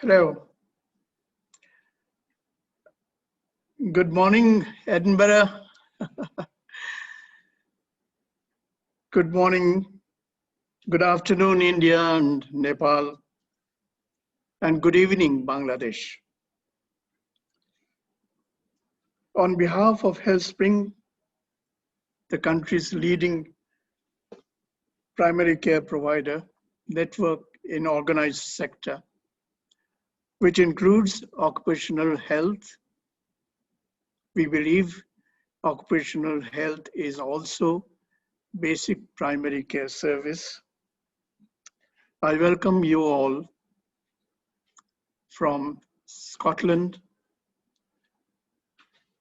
Hello. Good morning, Edinburgh. Good morning, good afternoon, India and Nepal. And good evening, Bangladesh. On behalf of HealthSpring, the country's leading primary care provider network in organized sector, which includes occupational health, we believe occupational health is also basic primary care service. I welcome you all from Scotland,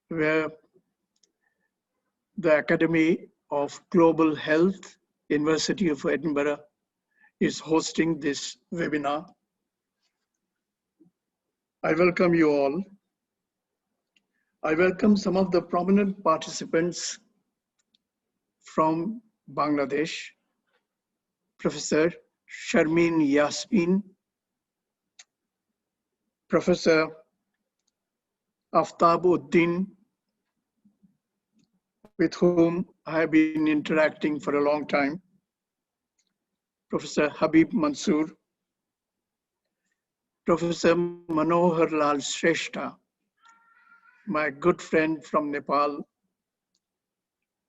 where the Academy of Global Health, University of Edinburgh, is hosting this webinar. I welcome you all. I welcome some of the prominent participants from Bangladesh, Professor Sharmin Yasmin, Professor Aftab Uddin, with whom I have been interacting for a long time, Professor Habib Mansoor, Professor Manohar Lal Shrestha, my good friend from Nepal,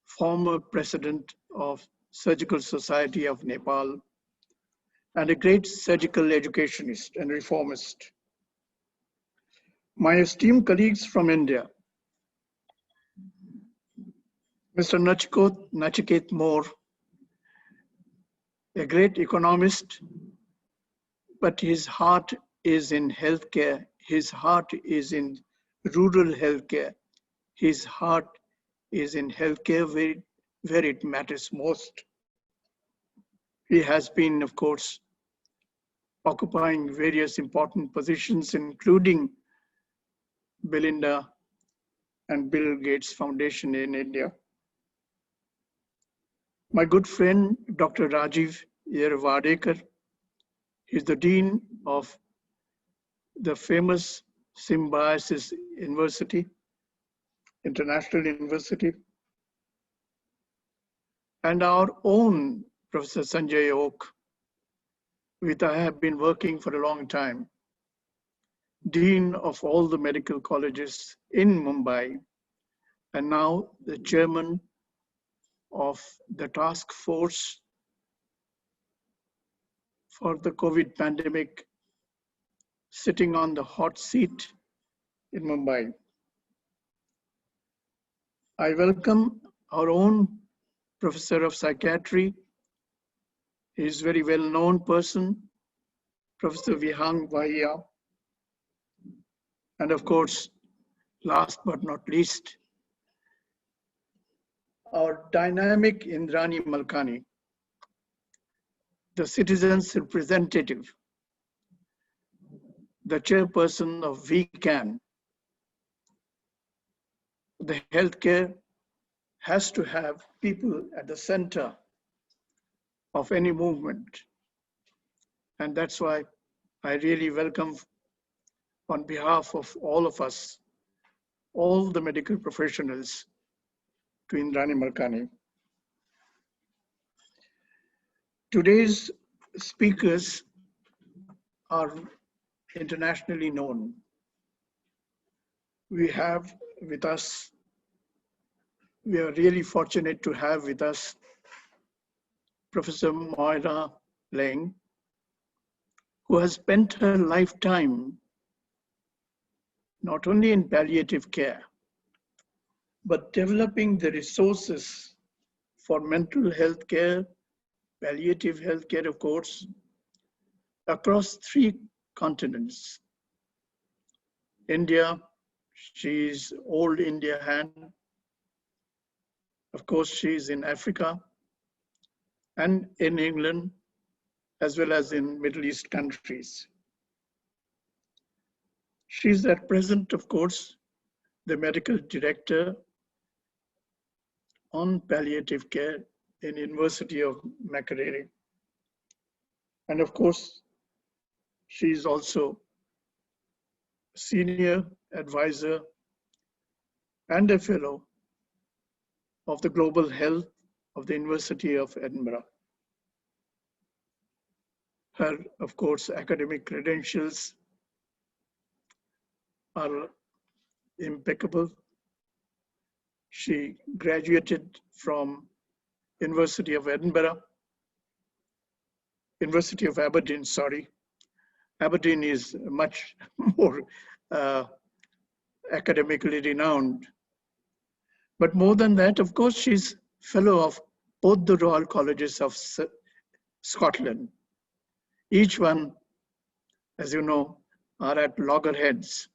former president of Surgical Society of Nepal, and a great surgical educationist and reformist. My esteemed colleagues from India, Mr. Nachiket Moore, a great economist, but his heart is in healthcare. His heart is in rural healthcare. His heart is in healthcare where it matters most. He has been, of course, occupying various important positions, including Belinda and Bill Gates Foundation in India. My good friend, Dr. Rajiv Yervadekar, is the Dean of the famous Symbiosis University, International University, and our own Professor Sanjay Oak, with I have been working for a long time, Dean of all the medical colleges in Mumbai, and now the chairman of the task force for the COVID pandemic, sitting on the hot seat in Mumbai. I welcome our own Professor of Psychiatry. He is a very well-known person, Professor Vihang Vahia. And of course, last but not least, our dynamic Indrani Malkani, the citizens' representative, the chairperson of VCAN. The healthcare has to have people at the center of any movement. And that's why I really welcome, on behalf of all of us, all the medical professionals, to Indrani Malkani. Today's speakers are internationally known. We have with us, we are really fortunate to have with us Professor Mhoira Leng, who has spent her lifetime not only in palliative care, but developing the resources for mental health care, palliative health care, of course, across 3 continents. India, she's old India hand. Of course, she's in Africa and in England, as well as in Middle East countries. She's at present, of course, the medical director on palliative care in University of Makerere. And of course, she's also senior advisor and a fellow of the Global Health of the University of Edinburgh. Her, of course, academic credentials are impeccable. She graduated from University of Edinburgh, University of Aberdeen, sorry. Aberdeen is much more academically renowned. But more than that, of course, she's fellow of both the Royal Colleges of Scotland. Each one, as you know, are at loggerheads.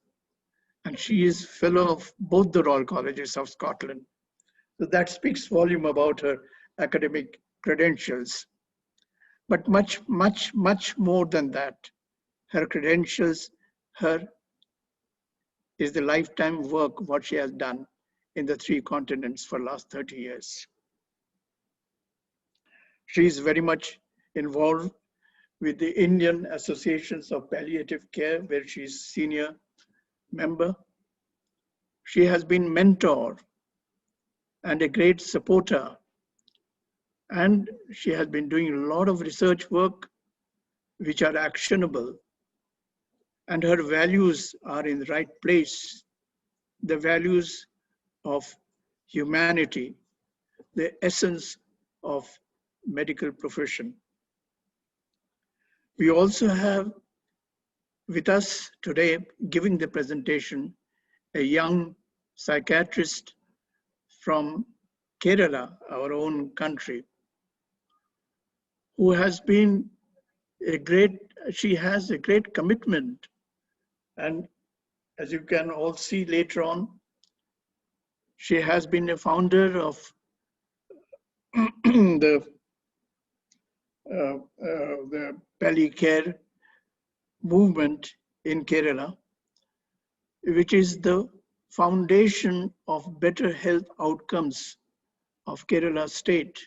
And she is fellow of both the Royal Colleges of Scotland. So that speaks volume about her academic credentials. But much, much, much more than that. Her credentials, is the lifetime work, what she has done in the 3 continents for the last 30 years. She is very much involved with the Indian Associations of Palliative Care, where she is senior member. She has been mentor and a great supporter. And she has been doing a lot of research work which are actionable. And her values are in the right place. The values of humanity, the essence of medical profession. We also have with us today, giving the presentation, a young psychiatrist from Kerala, our own country, who has been she has a great commitment. And as you can all see later on, she has been a founder of the Palli Care movement in Kerala, which is the foundation of better health outcomes of Kerala state.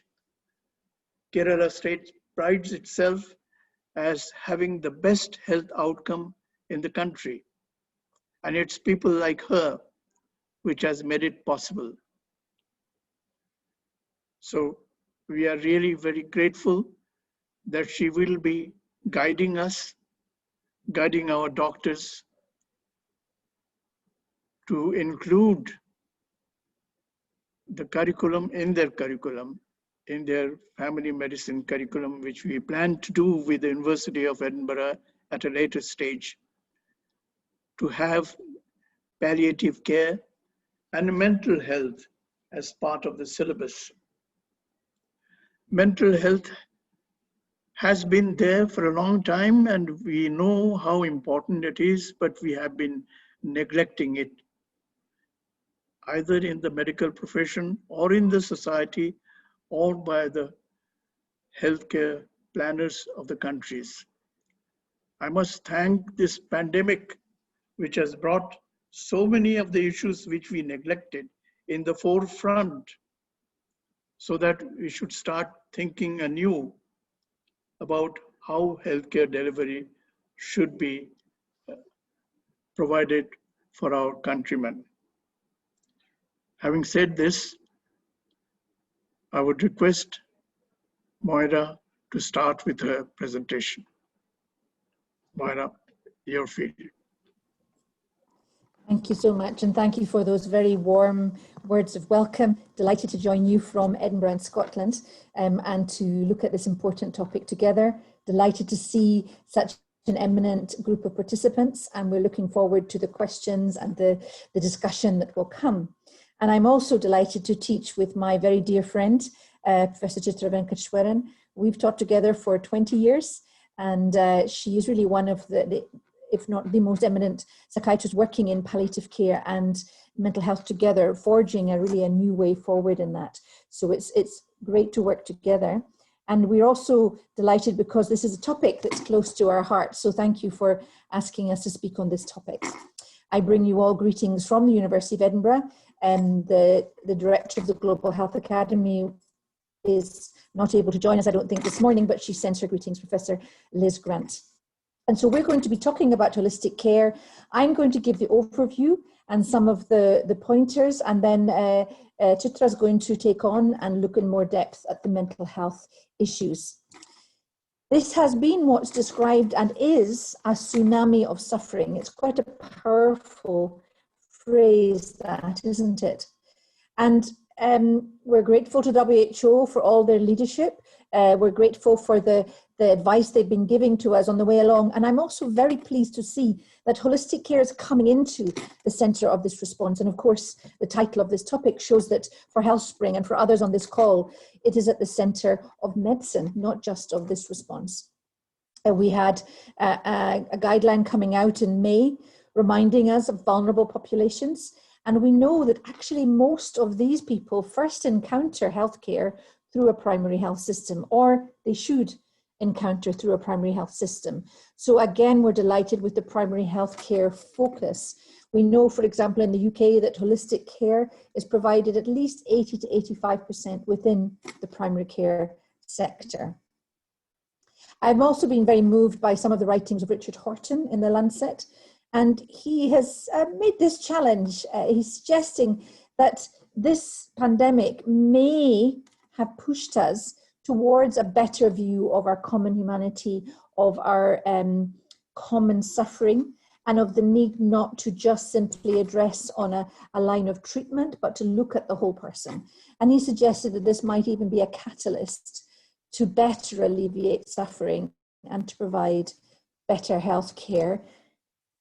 Kerala state prides itself as having the best health outcome in the country. And it's people like her which has made it possible. So we are really very grateful that she will be guiding us, guiding our doctors to include the curriculum, in their family medicine curriculum, which we plan to do with the University of Edinburgh at a later stage, to have palliative care and mental health as part of the syllabus. Mental health has been there for a long time, and we know how important it is, but we have been neglecting it, either in the medical profession or in the society or by the healthcare planners of the countries. I must thank this pandemic, which has brought so many of the issues which we neglected in the forefront, so that we should start thinking anew about how healthcare delivery should be provided for our countrymen. Having said this, I would request Mhoira to start with her presentation. Mhoira, your field. Thank you so much, and thank you for those very warm words of welcome. Delighted to join you from Edinburgh and Scotland and to look at this important topic together. Delighted to see such an eminent group of participants, and we're looking forward to the questions and the discussion that will come. And I'm also delighted to teach with my very dear friend, Professor Chitra Venkateswaran. We've taught together for 20 years, and she is really one of the if not the most eminent psychiatrists working in palliative care and mental health together, forging a new way forward in that. So it's great to work together. And we're also delighted because this is a topic that's close to our hearts. So thank you for asking us to speak on this topic. I bring you all greetings from the University of Edinburgh, and the director of the Global Health Academy is not able to join us, I don't think, this morning, but she sends her greetings, Professor Liz Grant. And so we're going to be talking about holistic care. I'm going to give the overview and some of the pointers, and then Chitra is going to take on and look in more depth at the mental health issues. This has been what's described and is a tsunami of suffering. It's quite a powerful phrase, that, isn't it? And we're grateful to WHO for all their leadership. We're grateful for the advice they've been giving to us on the way along. And I'm also very pleased to see that holistic care is coming into the centre of this response. And of course, the title of this topic shows that for HealthSpring and for others on this call, it is at the centre of medicine, not just of this response. We had a guideline coming out in May reminding us of vulnerable populations. And we know that actually most of these people first encounter healthcare through a primary health system, or they should encounter through a primary health system. So again, we're delighted with the primary health care focus. We know, for example, in the UK that holistic care is provided at least 80 to 85% within the primary care sector. I've also been very moved by some of the writings of Richard Horton in the Lancet, and he has made this challenge. He's suggesting that this pandemic may have pushed us towards a better view of our common humanity, of our common suffering, and of the need not to just simply address on a line of treatment, but to look at the whole person. And he suggested that this might even be a catalyst to better alleviate suffering and to provide better health care.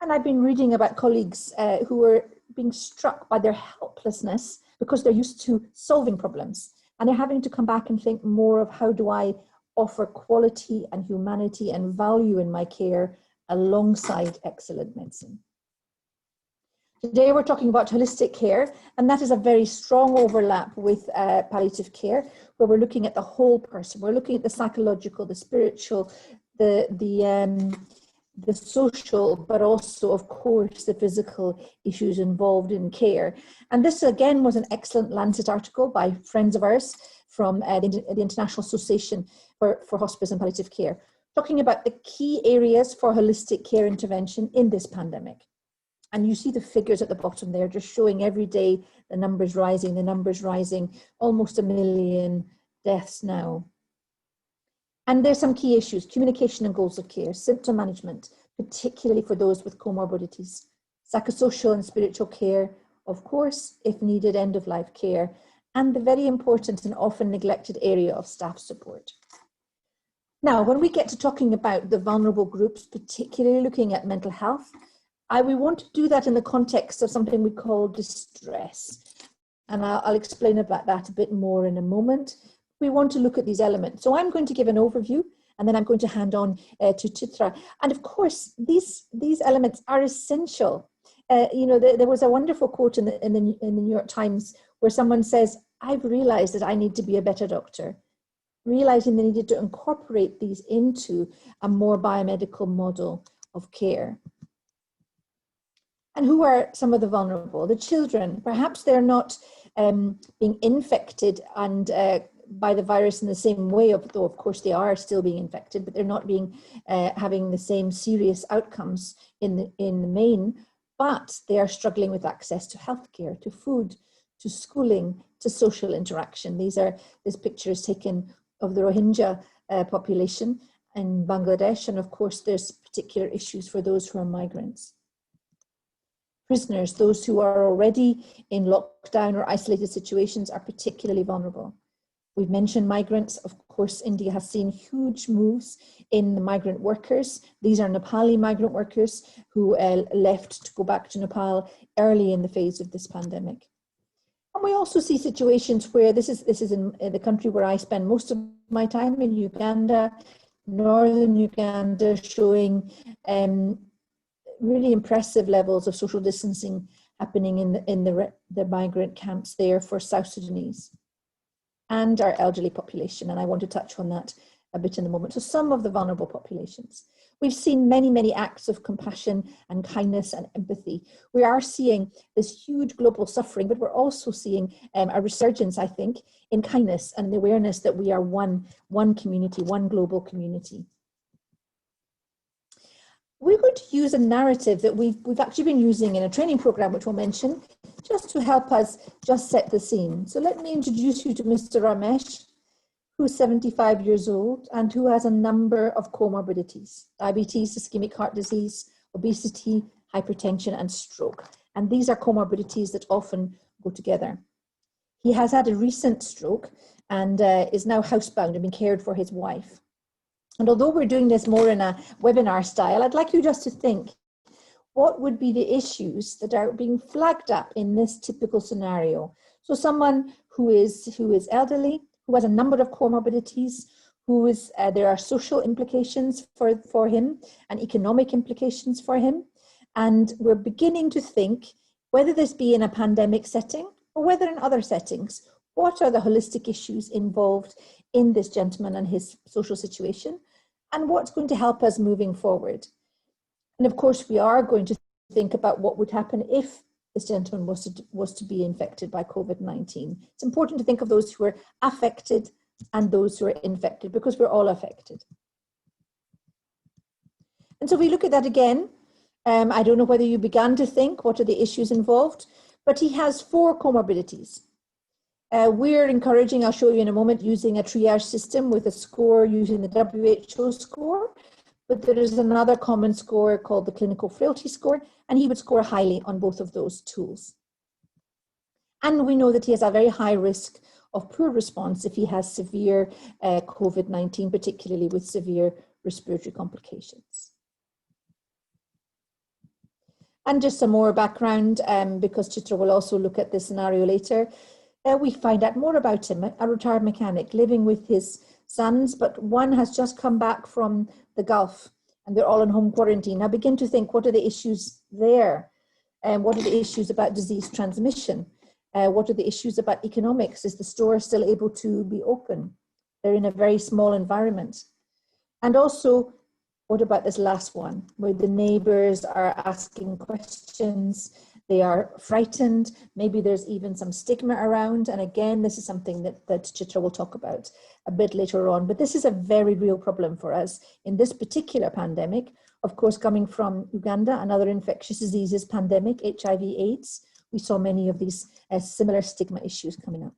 And I've been reading about colleagues who are being struck by their helplessness because they're used to solving problems. And they're having to come back and think more of how do I offer quality and humanity and value in my care alongside excellent medicine. Today we're talking about holistic care, and that is a very strong overlap with palliative care, where we're looking at the whole person. We're looking at the psychological, the spiritual, the social, but also, of course, the physical issues involved in care. And this, again, was an excellent Lancet article by friends of ours from the International Association for Hospice and Palliative Care, talking about the key areas for holistic care intervention in this pandemic. And you see the figures at the bottom there, just showing every day the numbers rising, almost 1 million deaths now. And there's some key issues: communication and goals of care, symptom management, particularly for those with comorbidities, psychosocial and spiritual care, of course, if needed, end-of-life care, and the very important and often neglected area of staff support. Now, when we get to talking about the vulnerable groups, particularly looking at mental health, we want to do that in the context of something we call distress. And I'll explain about that a bit more in a moment. We want to look at these elements. So I'm going to give an overview, and then I'm going to hand on to Chitra. And of course, these elements are essential. There was a wonderful quote in the New York Times where someone says, "I've realized that I need to be a better doctor," realizing they needed to incorporate these into a more biomedical model of care. And who are some of the vulnerable? The children. Perhaps they're not being infected and by the virus in the same way, though of course they are still being infected, but they're not being having the same serious outcomes in the main, but they are struggling with access to healthcare, to food, to schooling, to social interaction. This picture is taken of the Rohingya population in Bangladesh, and of course there's particular issues for those who are migrants. Prisoners, those who are already in lockdown or isolated situations, are particularly vulnerable. We've mentioned migrants. Of course, India has seen huge moves in the migrant workers. These are Nepali migrant workers who left to go back to Nepal early in the phase of this pandemic. And we also see situations where this is in the country where I spend most of my time, in Uganda, northern Uganda, showing really impressive levels of social distancing happening in the migrant camps there for South Sudanese and our elderly population. And I want to touch on that a bit in a moment. So some of the vulnerable populations. We've seen many, many acts of compassion and kindness and empathy. We are seeing this huge global suffering, but we're also seeing a resurgence, I think, in kindness and the awareness that we are one community, one global community. we're going to use a narrative that we've actually been using in a training program, which we'll mention, just to help us just set the scene. So let me introduce you to Mr. Ramesh, who's 75 years old and who has a number of comorbidities: diabetes, ischemic heart disease, obesity, hypertension, and stroke. And these are comorbidities that often go together. He has had a recent stroke and is now housebound and being cared for his wife. And although we're doing this more in a webinar style, I'd like you just to think, what would be the issues that are being flagged up in this typical scenario? So someone who is elderly, who has a number of comorbidities, there are social implications for him and economic implications for him. And we're beginning to think, whether this be in a pandemic setting or whether in other settings, what are the holistic issues involved in this gentleman and his social situation, and what's going to help us moving forward? And of course, we are going to think about what would happen if this gentleman was to be infected by COVID-19. It's important to think of those who are affected and those who are infected, because we're all affected. And so we look at that again. I don't know whether you began to think, what are the issues involved? But he has 4 comorbidities. We're encouraging, I'll show you in a moment, using a triage system with a score using the WHO score. But there is another common score called the clinical frailty score, and he would score highly on both of those tools. And we know that he has a very high risk of poor response if he has severe COVID-19, particularly with severe respiratory complications. And just some more background, because Chitra will also look at this scenario later. We find out more about him, a retired mechanic living with his sons, but one has just come back from the Gulf and they're all in home quarantine. Now begin to think, what are the issues there? What are the issues about disease transmission? What are the issues about economics? Is the store still able to be open? They're in a very small environment. And also, what about this last one, where the neighbors are asking questions, they are frightened, maybe there's even some stigma around. And again, this is something that Chitra will talk about a bit later on, but this is a very real problem for us in this particular pandemic. Of course, coming from Uganda, another infectious diseases pandemic, HIV/AIDS, we saw many of these similar stigma issues coming up.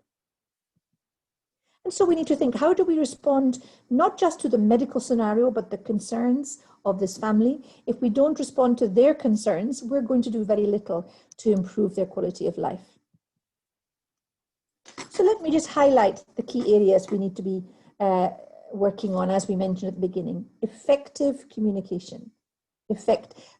And so we need to think, how do we respond not just to the medical scenario, but the concerns of this family? If we don't respond to their concerns, we're going to do very little to improve their quality of life. So let me just highlight the key areas we need to be working on, as we mentioned at the beginning. Effective communication.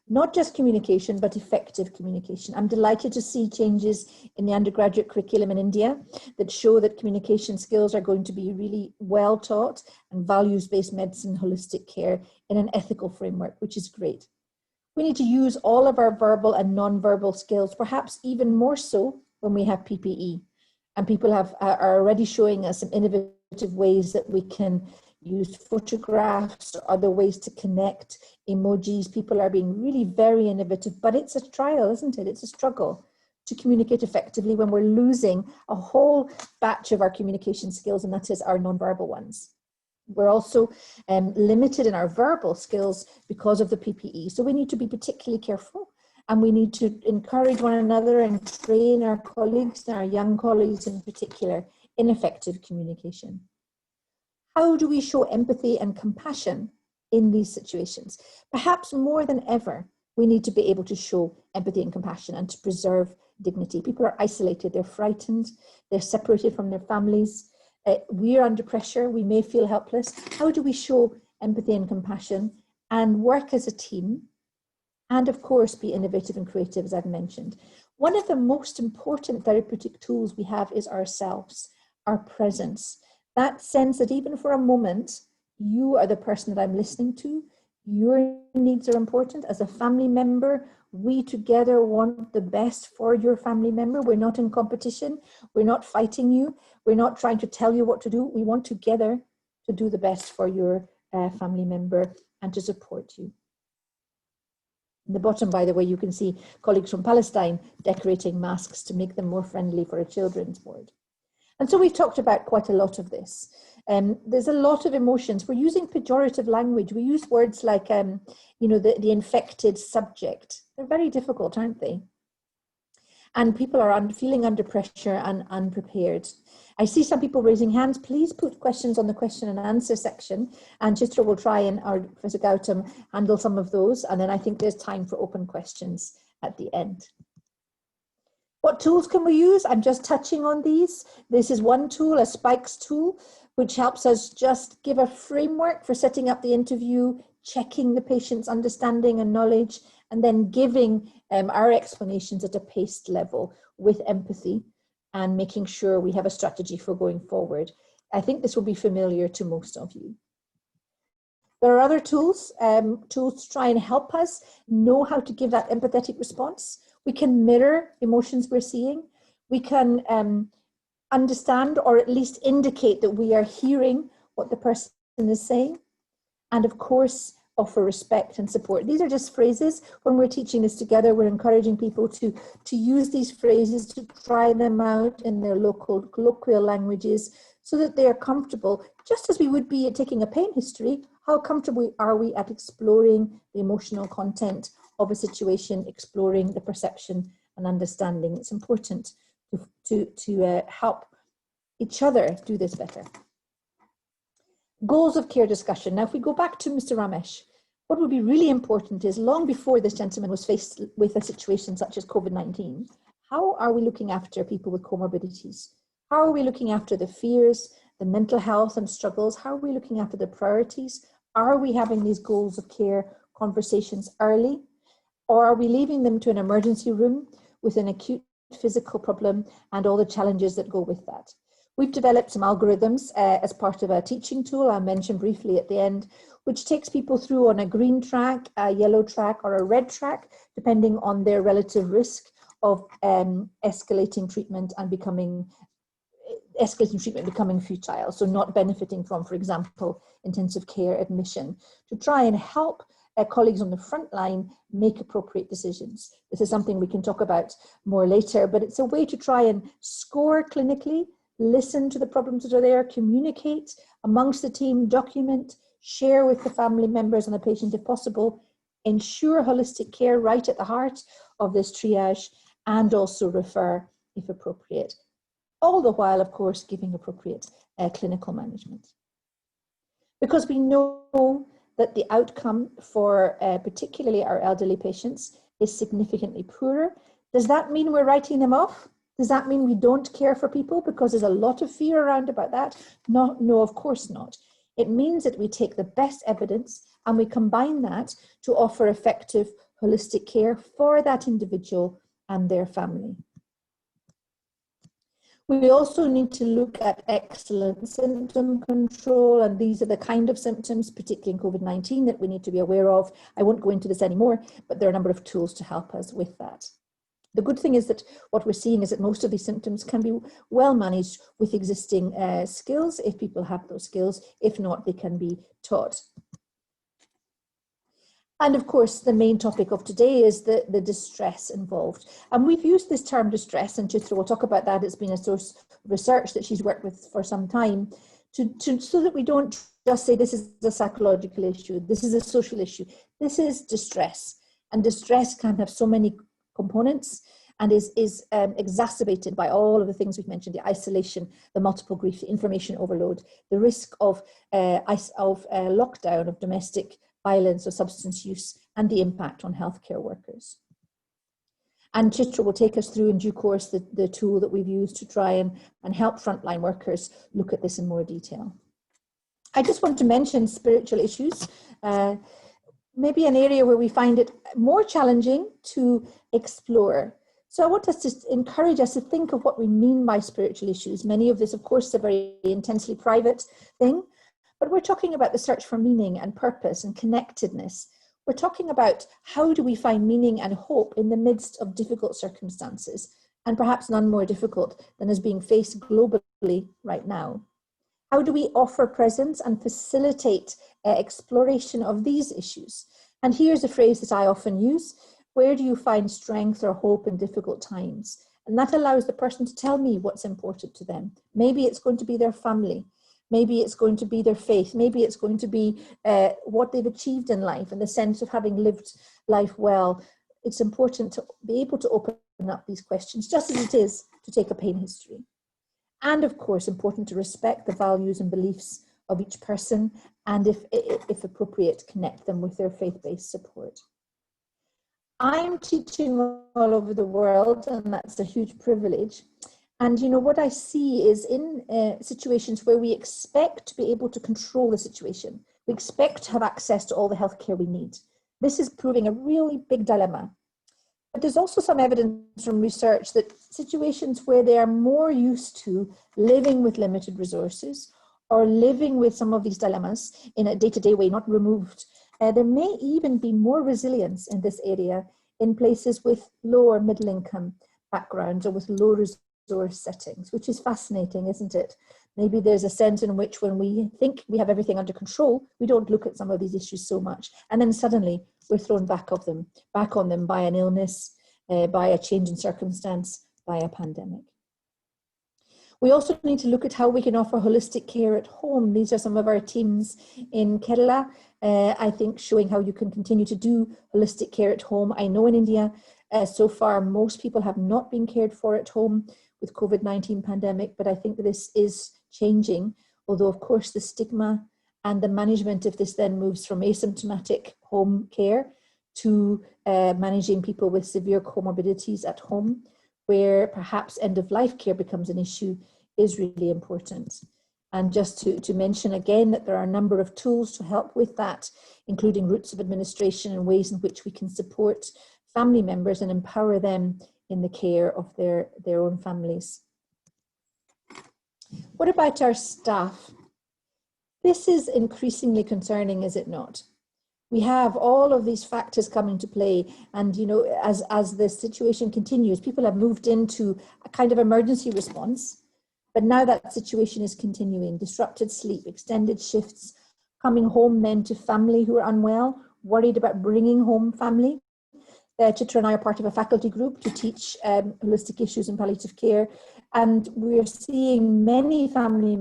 Not just communication, but effective communication. I'm delighted to see changes in the undergraduate curriculum in India that show that communication skills are going to be really well taught, and values-based medicine, holistic care in an ethical framework, which is great. We need to use all of our verbal and non-verbal skills, perhaps even more so when we have PPE. And people are already showing us some innovative ways that we can use photographs or other ways to connect, emojis. People are being really very innovative, but it's a trial, isn't it? It's a struggle to communicate effectively when we're losing a whole batch of our communication skills, and that is our nonverbal ones. We're also limited in our verbal skills because of the PPE. So we need to be particularly careful, and we need to encourage one another and train our colleagues, and our young colleagues in particular, in effective communication. How do we show empathy and compassion in these situations? Perhaps more than ever, we need to be able to show empathy and compassion and to preserve dignity. People are isolated, they're frightened, they're separated from their families. We're under pressure, we may feel helpless. How do we show empathy and compassion and work as a team? And of course, be innovative and creative, as I've mentioned. One of the most important therapeutic tools we have is ourselves, our presence. That sense that even for a moment, you are the person that I'm listening to, your needs are important. As a family member, we together want the best for your family member. We're not in competition. We're not fighting you. We're not trying to tell you what to do. We want together to do the best for your family member and to support you. In the bottom, by the way, you can see colleagues from Palestine decorating masks to make them more friendly for a children's ward. And so we've talked about quite a lot of this. There's a lot of emotions. We're using pejorative language. We use words like, you know, the infected subject. They're very difficult, aren't they? And people are feeling under pressure and unprepared. I see some people raising hands. Please put questions on the question and answer section, and Chitra will try and, or Professor Gautam, handle some of those. And then I think there's time for open questions at the end. What tools can we use? I'm just touching on these. This is one tool, a spikes tool, which helps us just give a framework for setting up the interview, checking the patient's understanding and knowledge, and then giving our explanations at a paced level with empathy and making sure we have a strategy for going forward. I think this will be familiar to most of you. There are other tools, tools to try and help us know how to give that empathetic response. We can mirror emotions we're seeing. We can understand or at least indicate that we are hearing what the person is saying. And of course, offer respect and support. These are just phrases. When we're teaching this together, we're encouraging people to use these phrases, to try them out in their local colloquial languages so that they are comfortable, just as we would be at taking a pain history. How comfortable are we at exploring the emotional content of a situation, exploring the perception and understanding? It's important to help each other do this better. Goals of care discussion. Now, if we go back to Mr. Ramesh, what would be really important is, long before this gentleman was faced with a situation such as COVID-19, how are we looking after people with comorbidities? How are we looking after the fears, the mental health and struggles? How are we looking after the priorities? Are we having these goals of care conversations early? Or are we leaving them to an emergency room with an acute physical problem and all the challenges that go with that? We've developed some algorithms as part of a teaching tool I'll mention briefly at the end, which takes people through on a green track, a yellow track, or a red track, depending on their relative risk of escalating treatment becoming futile, so not benefiting from, for example, intensive care admission, to try and help colleagues on the front line make appropriate decisions. This is something we can talk about more later, but it's a way to try and score clinically, listen to the problems that are there, communicate amongst the team, document, share with the family members and the patient if possible, ensure holistic care right at the heart of this triage, and also refer if appropriate. All the while, of course, giving appropriate clinical management. Because we know that the outcome for particularly our elderly patients is significantly poorer. Does that mean we're writing them off? Does that mean we don't care for people because there's a lot of fear around about that? No, of course not. It means that we take the best evidence and we combine that to offer effective holistic care for that individual and their family. We also need to look at excellent symptom control, and these are the kind of symptoms, particularly in COVID-19, that we need to be aware of. I won't go into this anymore, but there are a number of tools to help us with that. The good thing is that what we're seeing is that most of these symptoms can be well managed with existing skills, if people have those skills. If not, they can be taught. And of course, the main topic of today is the distress involved. And we've used this term distress, and Chitra will talk about that. It's been a source of research that she's worked with for some time, so that we don't just say this is a psychological issue, this is a social issue. This is distress. And distress can have so many components and is exacerbated by all of the things we've mentioned: the isolation, the multiple grief, the information overload, the risk of lockdown, of domestic violence or substance use, and the impact on healthcare workers. And Chitra will take us through in due course the tool that we've used to try and help frontline workers look at this in more detail. I just want to mention spiritual issues, maybe an area where we find it more challenging to explore. So I want us to encourage us to think of what we mean by spiritual issues. Many of this, of course, is a very intensely private thing, but we're talking about the search for meaning and purpose and connectedness. We're talking about how do we find meaning and hope in the midst of difficult circumstances, and perhaps none more difficult than is being faced globally right now. How do we offer presence and facilitate exploration of these issues? And here's a phrase that I often use: where do you find strength or hope in difficult times? And that allows the person to tell me what's important to them. Maybe it's going to be their family. Maybe it's going to be their faith. Maybe it's going to be what they've achieved in life and the sense of having lived life well. It's important to be able to open up these questions, just as it is to take a pain history. And of course, important to respect the values and beliefs of each person, and if appropriate, connect them with their faith-based support. I'm teaching all over the world, and that's a huge privilege. And what I see is in situations where we expect to be able to control the situation, we expect to have access to all the healthcare we need. This is proving a really big dilemma. But there's also some evidence from research that situations where they are more used to living with limited resources or living with some of these dilemmas in a day-to-day way, not removed, there may even be more resilience in this area in places with lower middle income backgrounds or with low resource settings, which is fascinating, isn't it? Maybe there's a sense in which when we think we have everything under control, we don't look at some of these issues so much. And then suddenly we're thrown back on them by an illness, by a change in circumstance, by a pandemic. We also need to look at how we can offer holistic care at home. These are some of our teams in Kerala, I think, showing how you can continue to do holistic care at home. I know in India, so far, most people have not been cared for at home with COVID-19 pandemic, but I think this is changing, although of course the stigma and the management of this then moves from asymptomatic home care to managing people with severe comorbidities at home, where perhaps end-of-life care becomes an issue, is really important. And just to mention again that there are a number of tools to help with that, including routes of administration and ways in which we can support family members and empower them in the care of their own families. What about our staff? This is increasingly concerning, is it not? We have all of these factors come into play, and as the situation continues, people have moved into a kind of emergency response, but now that situation is continuing. Disrupted sleep, extended shifts, coming home then to family who are unwell, worried about bringing home family. Chitra and I are part of a faculty group to teach holistic issues in palliative care, and we're seeing many faculty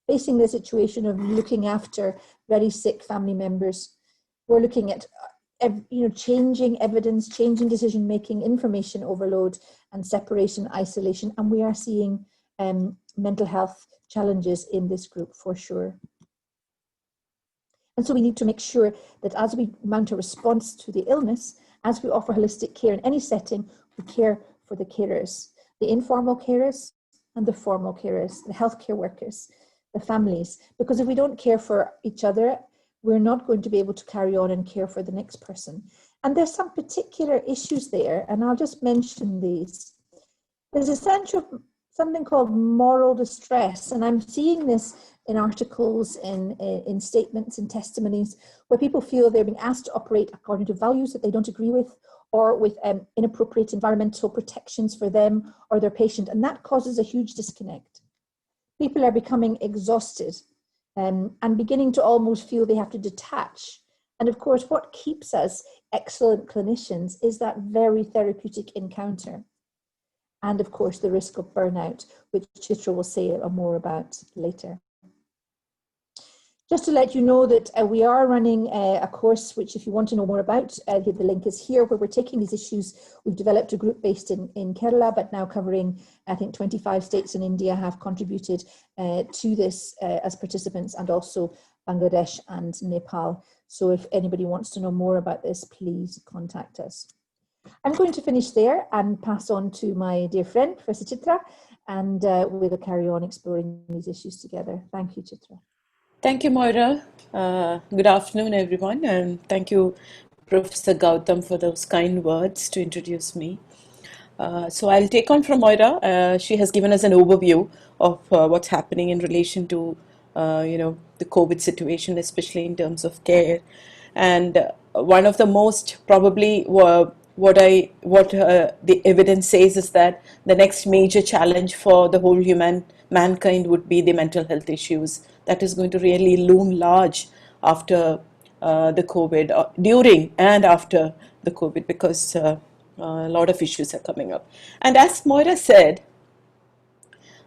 facing the situation of looking after very sick family members. We're looking at changing evidence, changing decision-making, information overload and separation, isolation, and we are seeing mental health challenges in this group for sure. And so we need to make sure that as we mount a response to the illness, as we offer holistic care in any setting, we care for the carers, the informal carers and the formal carers, the healthcare workers, the families, because if we don't care for each other, we're not going to be able to carry on and care for the next person. And there's some particular issues there, and I'll just mention these. There's essentially something called moral distress, and I'm seeing this in articles, in statements and testimonies, where people feel they're being asked to operate according to values that they don't agree with, or with inappropriate environmental protections for them or their patient, and that causes a huge disconnect. People are becoming exhausted and beginning to almost feel they have to detach. And of course, what keeps us excellent clinicians is that very therapeutic encounter. And of course, the risk of burnout, which Chitra will say more about later. Just to let you know that we are running a course, which if you want to know more about, the link is here, where we're taking these issues. We've developed a group based in Kerala, but now covering, I think, 25 states in India have contributed to this as participants, and also Bangladesh and Nepal. So if anybody wants to know more about this, please contact us. I'm going to finish there and pass on to my dear friend, Professor Chitra, and we'll carry on exploring these issues together. Thank you, Chitra. Thank you, Mhoira. Good afternoon, everyone, and thank you, Professor Gautam, for those kind words to introduce me. So I'll take on from Mhoira. She has given us an overview of what's happening in relation to, the COVID situation, especially in terms of care. And one of the most probably what the evidence says is that the next major challenge for the whole mankind would be the mental health issues. That is going to really loom large after the COVID, during and after the COVID, because a lot of issues are coming up. And as Mhoira said,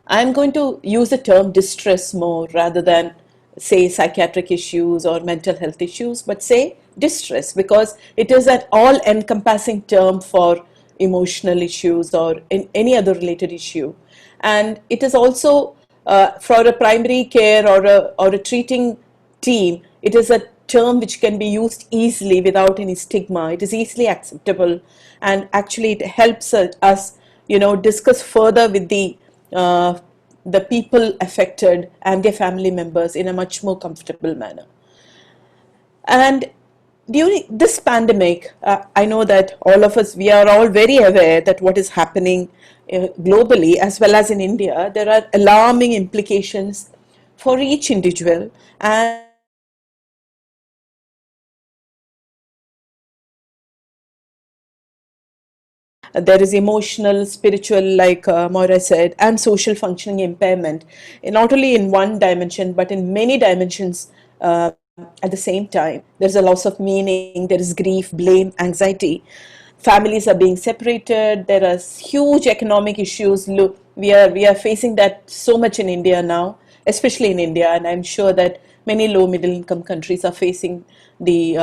I'm going to use the term distress more rather than say psychiatric issues or mental health issues, but say distress, because it is an all encompassing term for emotional issues or in any other related issue. And it is also for a primary care or a treating team, it is a term which can be used easily without any stigma. It is easily acceptable, and actually it helps us, discuss further with uh, the people affected and their family members in a much more comfortable manner. And during this pandemic, I know that all of us, we are all very aware that what is happening globally as well as in India, there are alarming implications for each individual, and there is emotional, spiritual, like Mhoira said, and social functioning impairment, not only in one dimension but in many dimensions at the same time. There's a loss of meaning, there is grief, blame, anxiety. Families are being separated. There are huge economic issues. Look, we are facing that so much in India now, especially in India, and I'm sure that many low middle income countries are facing the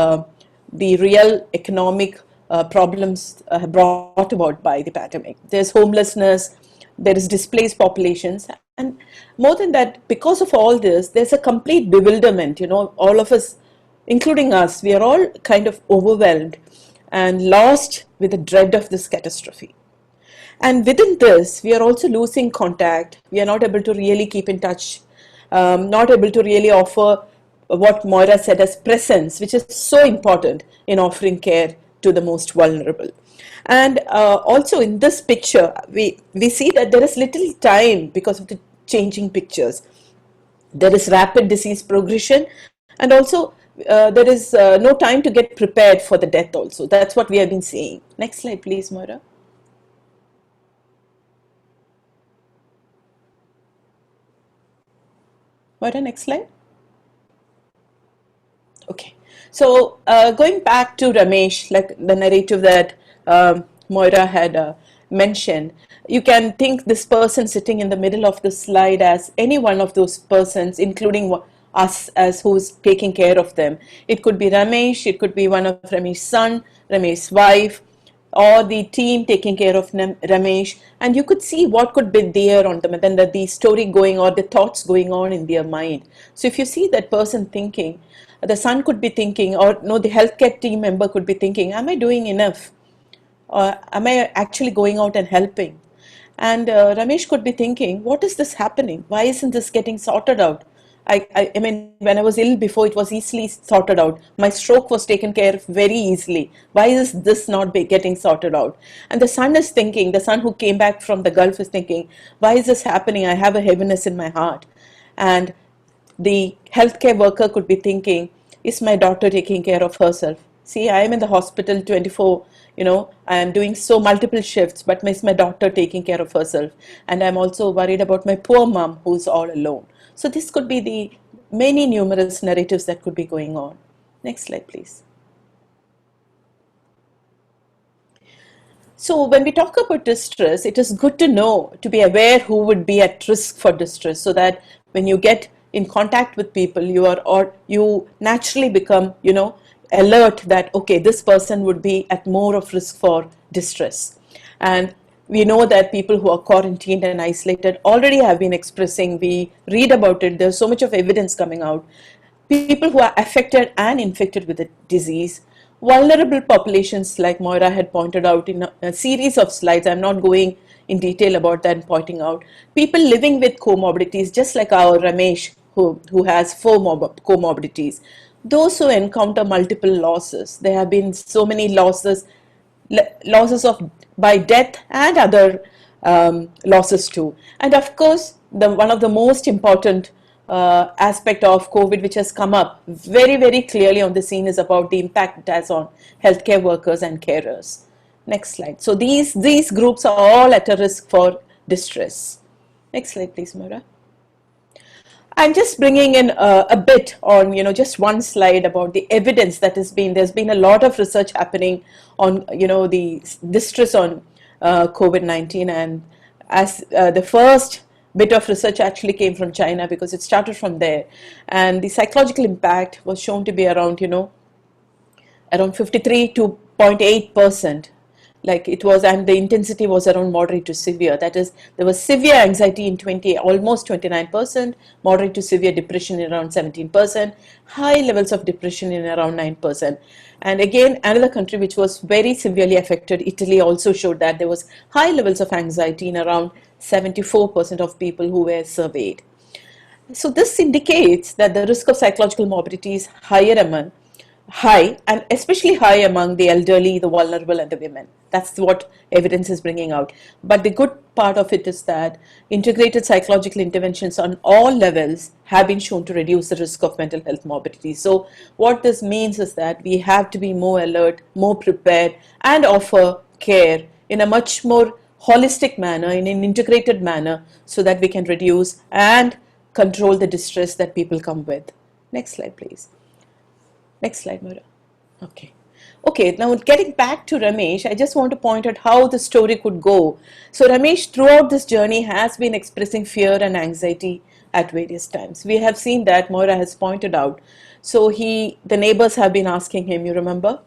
real economic problems brought about by the pandemic. There's homelessness, there is displaced populations, and more than that, because of all this, there's a complete bewilderment. All of us, including us, we are all kind of overwhelmed and lost with the dread of this catastrophe. And within this, we are also losing contact. We are not able to really keep in touch, not able to really offer what Mhoira said as presence, which is so important in offering care to the most vulnerable. And also in this picture, we see that there is little time because of the changing pictures. There is rapid disease progression, and also there is no time to get prepared for the death also. That's what we have been seeing. Next slide, please, Mhoira. Mhoira, next slide. Okay. So going back to Ramesh, like the narrative that Mhoira had mentioned, you can think this person sitting in the middle of the slide as any one of those persons, including us as who's taking care of them. It could be Ramesh, it could be one of Ramesh's son, Ramesh's wife, or the team taking care of Ramesh, and you could see what could be there on them, and then the story going or the thoughts going on in their mind. So if you see that person thinking, the son could be thinking, or no, the healthcare team member could be thinking, am I doing enough? Or am I actually going out and helping? And Ramesh could be thinking, what is this happening? Why isn't this getting sorted out? I mean, when I was ill before, it was easily sorted out. My stroke was taken care of very easily. Why is this not getting sorted out? And the son is thinking, the son who came back from the Gulf is thinking, why is this happening? I have a heaviness in my heart. And the healthcare worker could be thinking, is my daughter taking care of herself? See, I am in the hospital 24, I am doing so multiple shifts, but is my daughter taking care of herself? And I'm also worried about my poor mom who's all alone. So this could be the many numerous narratives that could be going on. Next slide, please. So when we talk about distress, it is good to know, to be aware who would be at risk for distress, so that when you get in contact with people, you naturally become, alert that, okay, this person would be at more of risk for distress. And we know that people who are quarantined and isolated already have been expressing, we read about it, there's so much of evidence coming out. People who are affected and infected with the disease, vulnerable populations, like Mhoira had pointed out in a series of slides. I'm not going in detail about that and pointing out. People living with comorbidities, just like our Ramesh, who has 4 comorbidities. Those who encounter multiple losses, there have been so many losses of by death and other losses too. And of course, one of the most important aspect of COVID, which has come up very, very clearly on the scene, is about the impact it has on healthcare workers and carers. Next slide. So these groups are all at a risk for distress. Next slide, please, Mhoira. I'm just bringing in a bit on, just one slide about the evidence that there's been a lot of research happening on, the distress on COVID-19. And as the first bit of research actually came from China, because it started from there. And the psychological impact was shown to be around, around 53.8%. Like it was, and the intensity was around moderate to severe. That is, there was severe anxiety in almost 29%, moderate to severe depression in around 17%, high levels of depression in around 9%. And again, another country which was very severely affected, Italy, also showed that there was high levels of anxiety in around 74% of people who were surveyed. So this indicates that the risk of psychological morbidity is high, and especially high among the elderly, the vulnerable, and the women. That's what evidence is bringing out. But the good part of it is that integrated psychological interventions on all levels have been shown to reduce the risk of mental health morbidity. So what this means is that we have to be more alert, more prepared, and offer care in a much more holistic manner, in an integrated manner, so that we can reduce and control the distress that people come with. Next slide, please. Next slide, Mhoira. Okay, now getting back to Ramesh, I just want to point out how the story could go. So Ramesh, throughout this journey, has been expressing fear and anxiety at various times. We have seen that, Mhoira has pointed out. So the neighbors have been asking him, you remember?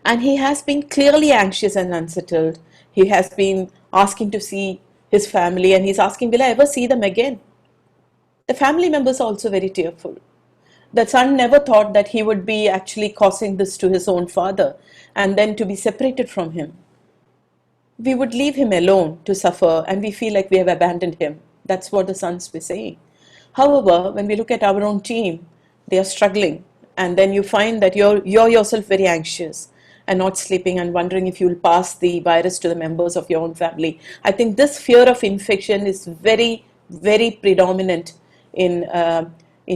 And he has been clearly anxious and unsettled. He has been asking to see his family, and he's asking, will I ever see them again? The family members are also very tearful. The son never thought that he would be actually causing this to his own father, and then to be separated from him. We would leave him alone to suffer, and we feel like we have abandoned him. That's what the sons were saying. However, when we look at our own team, they are struggling, and then you find that you're yourself very anxious and not sleeping and wondering if you'll pass the virus to the members of your own family. I think this fear of infection is very, very predominant in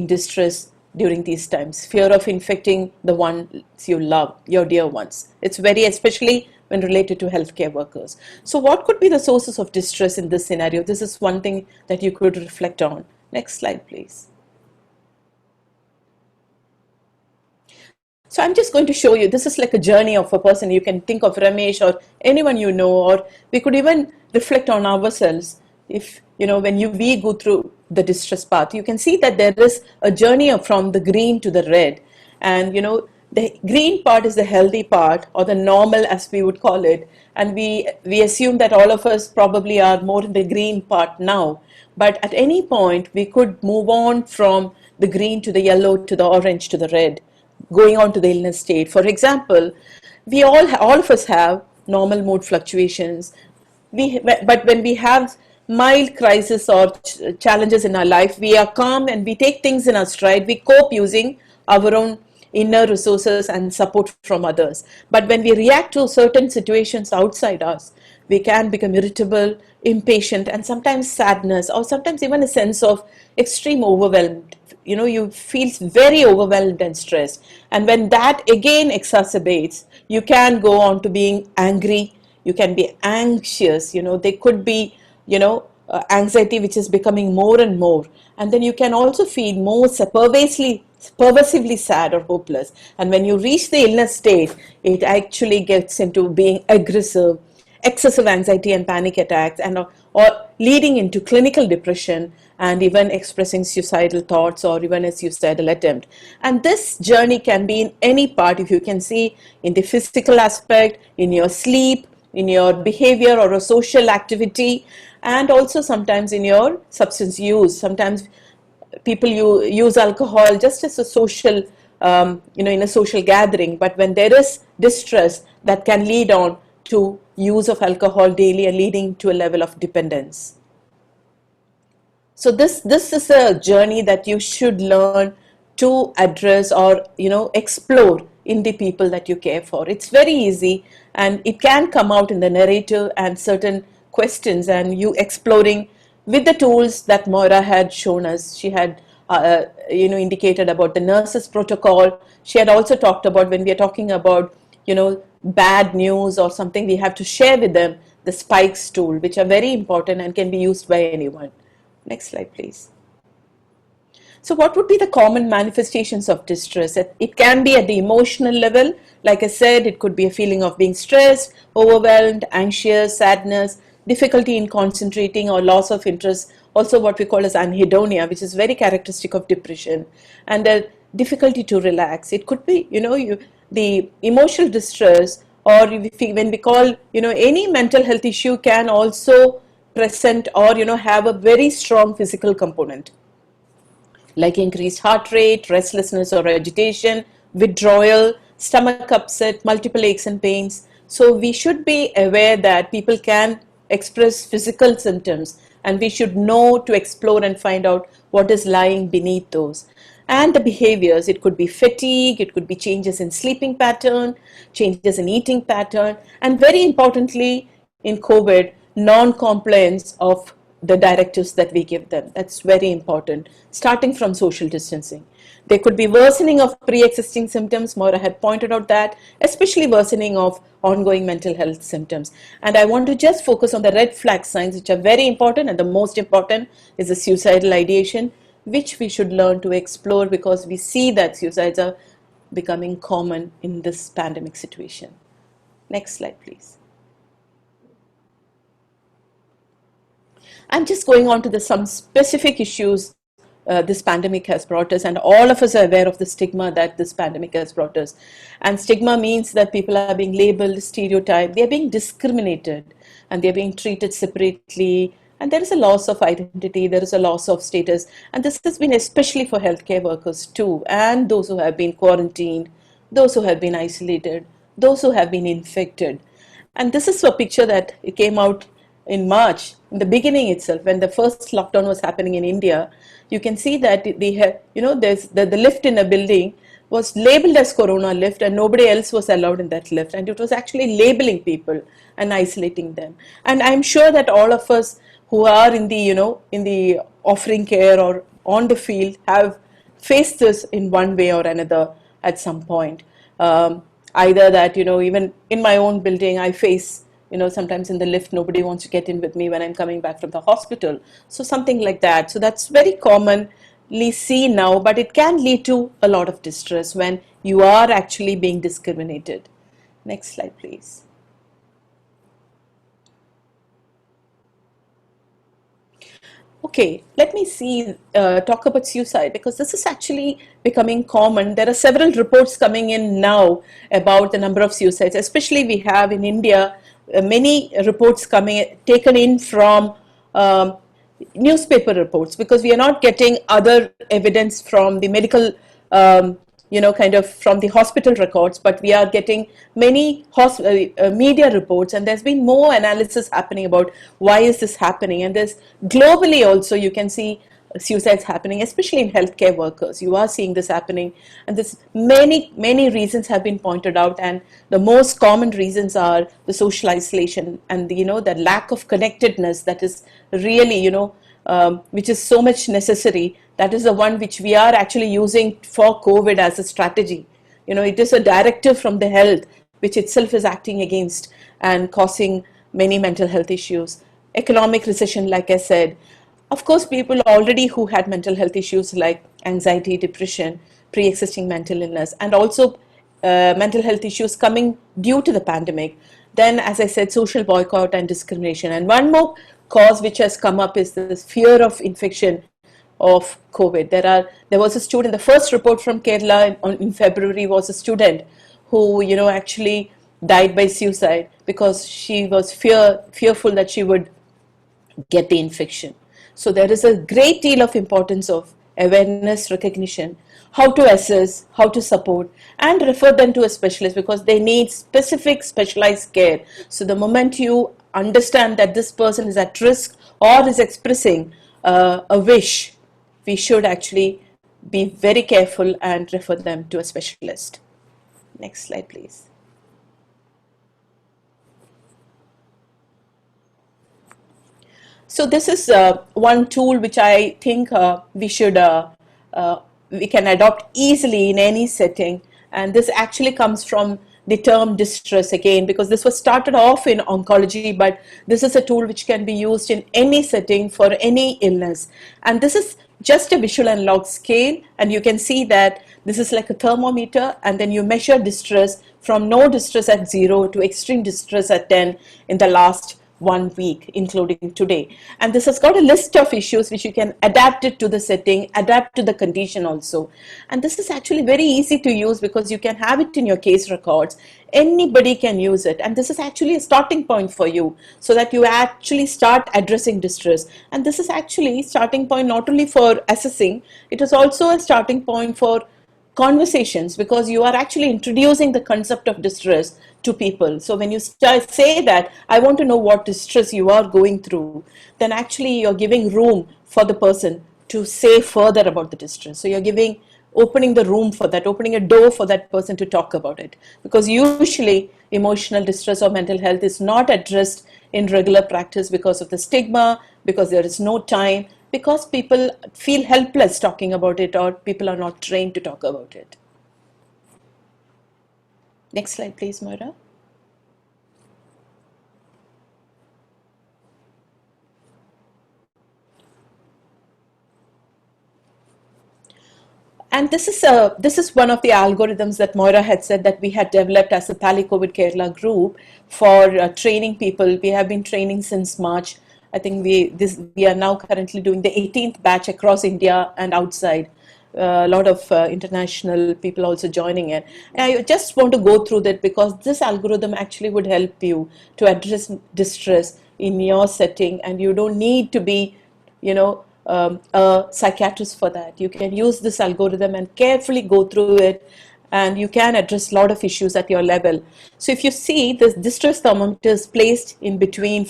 distress during these times. Fear of infecting the ones you love, your dear ones. It's very, especially when related to healthcare workers. So what could be the sources of distress in this scenario? This is one thing that you could reflect on. Next slide, please. So I'm just going to show you, this is like a journey of a person. You can think of Ramesh or anyone you know, or we could even reflect on ourselves. If, when we go through the distress path, you can see that there is a journey from the green to the red. And, the green part is the healthy part, or the normal as we would call it. And we assume that all of us probably are more in the green part now. But at any point, we could move on from the green to the yellow to the orange to the red, going on to the illness state. For example, we all of us have normal mood fluctuations. But when we have mild crisis or challenges in our life, we are calm and we take things in our stride. We cope using our own inner resources and support from others. But when we react to certain situations outside us, we can become irritable, impatient, and sometimes sadness, or sometimes even a sense of extreme overwhelmed. You feel very overwhelmed and stressed. And when that again exacerbates, you can go on to being angry. You can be anxious. They could be anxiety which is becoming more and more, and then you can also feel more pervasively sad or hopeless. And when you reach the illness state, it actually gets into being aggressive, excessive anxiety and panic attacks, and or leading into clinical depression, and even expressing suicidal thoughts or even a suicidal attempt. And this journey can be in any part, if you can see, in the physical aspect, in your sleep, in your behavior or a social activity, and also sometimes in your substance use. Sometimes people use alcohol just as a social, in a social gathering, but when there is distress, that can lead on to use of alcohol daily and leading to a level of dependence. So this is a journey that you should learn to address or explore in the people that you care for. It's very easy, and it can come out in the narrative and certain questions, and you exploring with the tools that Mhoira had shown us. She had indicated about the nurses protocol. She had also talked about, when we are talking about bad news or something, we have to share with them the spikes tool, which are very important and can be used by anyone. Next slide, please. So what would be the common manifestations of distress? It can be at the emotional level. Like I said, it could be a feeling of being stressed, overwhelmed, anxious, sadness, difficulty in concentrating or loss of interest, also what we call as anhedonia, which is very characteristic of depression, and the difficulty to relax. It could be, the emotional distress, or when we call, any mental health issue can also present or, have a very strong physical component, like increased heart rate, restlessness or agitation, withdrawal, stomach upset, multiple aches and pains. So we should be aware that people can express physical symptoms, and we should know to explore and find out what is lying beneath those. And the behaviors, it could be fatigue, it could be changes in sleeping pattern, changes in eating pattern, and very importantly in COVID, non-compliance of the directives that we give them. That's very important, starting from social distancing. There could be worsening of pre-existing symptoms. Mhoira had pointed out that, especially worsening of ongoing mental health symptoms. And I want to just focus on the red flag signs, which are very important, and the most important is the suicidal ideation, which we should learn to explore, because we see that suicides are becoming common in this pandemic situation. Next slide, please. I'm just going on to some specific issues this pandemic has brought us, and all of us are aware of the stigma that this pandemic has brought us. And stigma means that people are being labeled, stereotyped, they're being discriminated, and they're being treated separately, and there is a loss of identity, there is a loss of status, and this has been especially for healthcare workers too, and those who have been quarantined, those who have been isolated, those who have been infected. And this is a picture that it came out in March, in the beginning itself, when the first lockdown was happening in India. You can see that they have, there's the lift in a building was labeled as Corona lift, and nobody else was allowed in that lift, and it was actually labeling people and isolating them. And I'm sure that all of us who are in the, in the offering care or on the field have faced this in one way or another at some point. Either that, even in my own building, I face, sometimes in the lift, nobody wants to get in with me when I'm coming back from the hospital. So something like that. So that's very commonly seen now, but it can lead to a lot of distress when you are actually being discriminated. Next slide, please. Okay, let me talk about suicide, because this is actually becoming common. There are several reports coming in now about the number of suicides, especially we have in India, many reports taken in from newspaper reports, because we are not getting other evidence from the medical, from the hospital records, but we are getting many media reports, and there's been more analysis happening about why is this happening. And there's globally also, you can see suicides happening, especially in healthcare workers. You are seeing this happening, and there's many reasons have been pointed out, and the most common reasons are the social isolation and the lack of connectedness that is really which is so much necessary. That is the one which we are actually using for COVID as a strategy. It is a directive from the health which itself is acting against and causing many mental health issues. Economic recession, like I said. Of course, people already who had mental health issues like anxiety, depression, pre-existing mental illness, and also mental health issues coming due to the pandemic. Then, as I said, social boycott and discrimination. And one more cause which has come up is this fear of infection of COVID. There was a student, the first report from Kerala in February was a student who, actually died by suicide because she was fearful that she would get the infection. So there is a great deal of importance of awareness, recognition, how to assess, how to support, and refer them to a specialist, because they need specific specialized care. So the moment you understand that this person is at risk or is expressing a wish, we should actually be very careful and refer them to a specialist. Next slide, please. So this is one tool which I think we can adopt easily in any setting, and this actually comes from the term distress again, because this was started off in oncology, but this is a tool which can be used in any setting for any illness. And this is just a visual analog scale, and you can see that this is like a thermometer, and then you measure distress from no distress at 0 to extreme distress at 10 in the last 1 week, including today. And this has got a list of issues which you can adapt it to the setting, adapt to the condition also. And this is actually very easy to use because you can have it in your case records. Anybody can use it. And this is actually a starting point for you so that you actually start addressing distress. And this is actually starting point not only for assessing, it is also a starting point for conversations, because you are actually introducing the concept of distress to people. So when you say that, I want to know what distress you are going through, then actually you're giving room for the person to say further about the distress. So you're opening the room for that, opening a door for that person to talk about it. Because usually emotional distress or mental health is not addressed in regular practice because of the stigma, because there is no time, because people feel helpless talking about it, or people are not trained to talk about it. Next slide, please, Mhoira. And this is one of the algorithms that Mhoira had said that we had developed as a Pali COVID Kerala group for training people. We have been training since March. I think we are now currently doing the 18th batch across India and outside. A lot of international people also joining in. And I just want to go through that because this algorithm actually would help you to address distress in your setting, and you don't need to be, a psychiatrist for that. You can use this algorithm and carefully go through it, and you can address a lot of issues at your level. So if you see, this distress thermometer is placed in between,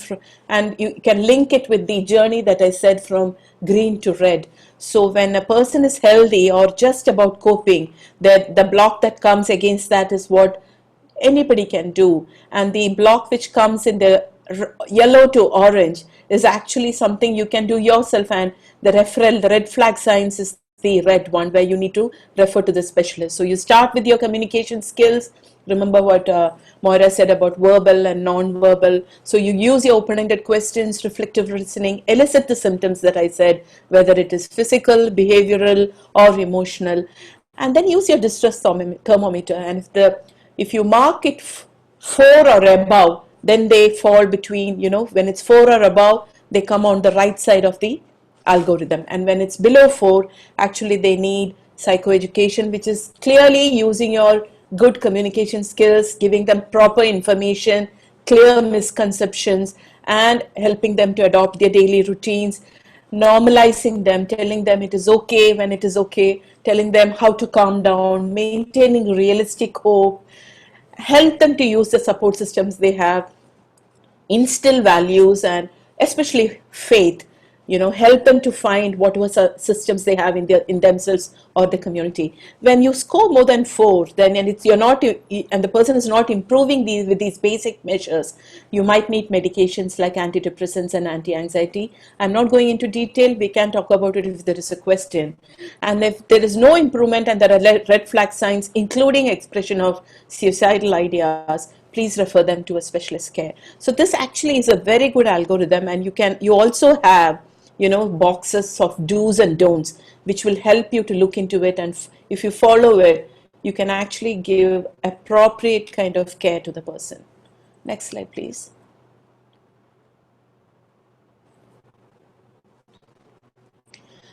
and you can link it with the journey that I said from green to red. So when a person is healthy or just about coping, the block that comes against that is what anybody can do. And the block which comes in the yellow to orange is actually something you can do yourself, and the referral, the red flag signs, is the red one where you need to refer to the specialist. So you start with your communication skills. Remember what Mhoira said about verbal and non-verbal. So you use your open-ended questions, reflective listening, elicit the symptoms that I said, whether it is physical, behavioral, or emotional, and then use your distress thermometer. And if you mark it 4 or above, then they fall between, when it's 4 or above, they come on the right side of the algorithm. And when it's below 4, actually they need psychoeducation, which is clearly using your good communication skills, giving them proper information, clear misconceptions, and helping them to adopt their daily routines, normalizing them, telling them it is okay when it is okay, telling them how to calm down, maintaining realistic hope, help them to use the support systems they have, instill values, and especially faith. Help them to find whatever systems they have in themselves or the community. When you score more than 4, then and the person is not improving with these basic measures, you might need medications like antidepressants and anti-anxiety. I'm not going into detail. We can talk about it if there is a question. And if there is no improvement and there are red flag signs, including expression of suicidal ideas, please refer them to a specialist care. So this actually is a very good algorithm, and you also have boxes of do's and don'ts, which will help you to look into it, and if you follow it, you can actually give appropriate kind of care to the person. Next slide, please.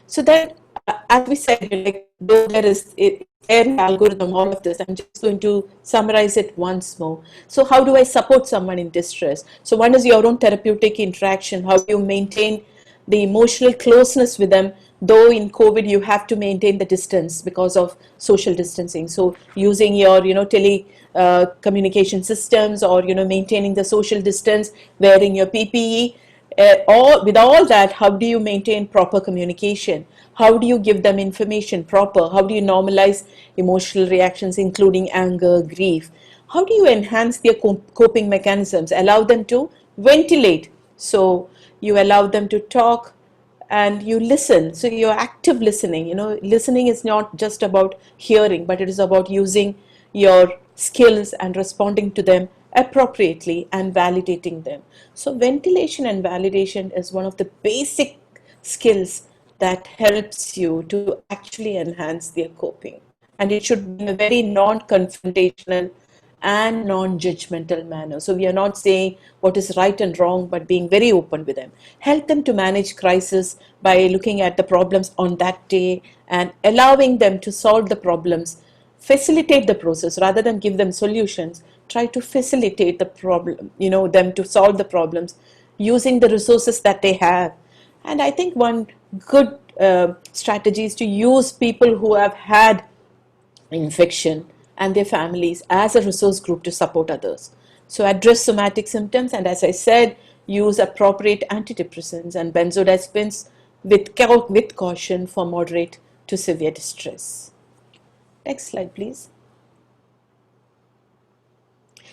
So then, as we said, though there is an algorithm, all of this, I'm just going to summarize it once more. So how do I support someone in distress? So one is your own therapeutic interaction, how you maintain the emotional closeness with them, though in COVID you have to maintain the distance because of social distancing. So using your communication systems, or maintaining the social distance, wearing your PPE, with all that, how do you maintain proper communication? How do you give them information proper? How do you normalize emotional reactions, including anger, grief? How do you enhance their coping mechanisms, allow them to ventilate? So you allow them to talk and you listen. So you're active listening. Listening is not just about hearing, but it is about using your skills and responding to them appropriately and validating them. So ventilation and validation is one of the basic skills that helps you to actually enhance their coping. And it should be in a very non-confrontational and non-judgmental manner. So we are not saying what is right and wrong, but being very open with them. Help them to manage crisis by looking at the problems on that day and allowing them to solve the problems. Facilitate the process rather than give them solutions. Try to facilitate the problem, them to solve the problems using the resources that they have. And I think one good strategy is to use people who have had infection and their families as a resource group to support others. So address somatic symptoms, and as I said, use appropriate antidepressants and benzodiazepines with caution for moderate to severe distress. Next slide, please.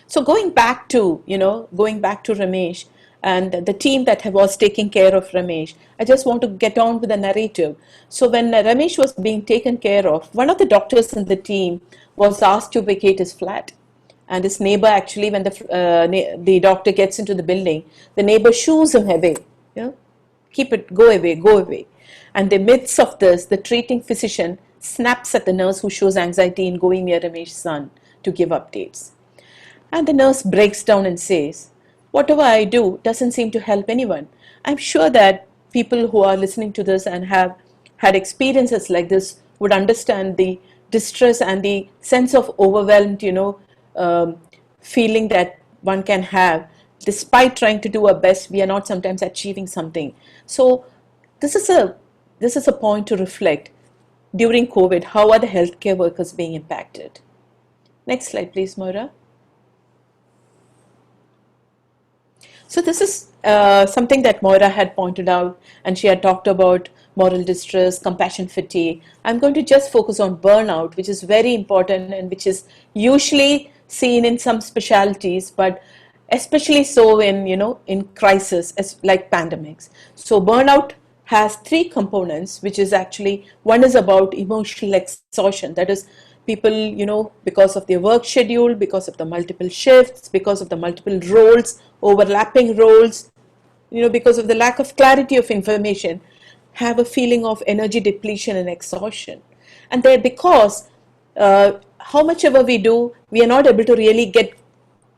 So going back to Ramesh and the team that was taking care of Ramesh, I just want to get on with the narrative. So when Ramesh was being taken care of, one of the doctors in the team was asked to vacate his flat. And his neighbor actually, when the doctor gets into the building, the neighbor shoos him away. Keep it, go away. And in the midst of this, the treating physician snaps at the nurse who shows anxiety in going near Ramesh's son to give updates. And the nurse breaks down and says, whatever I do doesn't seem to help anyone. I'm sure that people who are listening to this and have had experiences like this would understand the distress and the sense of overwhelmed, feeling that one can have. Despite trying to do our best, we are not sometimes achieving something. So this is a point to reflect. During COVID, how are the healthcare workers being impacted? Next slide, please, Mhoira. So this is something that Mhoira had pointed out, and she had talked about moral distress, compassion fatigue. I'm going to just focus on burnout, which is very important and which is usually seen in some specialties, but especially so in crisis like pandemics. So burnout has three components, which is actually, one is about emotional exhaustion. That is, people, because of their work schedule, because of the multiple shifts, because of the multiple roles, overlapping roles, because of the lack of clarity of information, have a feeling of energy depletion and exhaustion. And because how much ever we do, we are not able to really get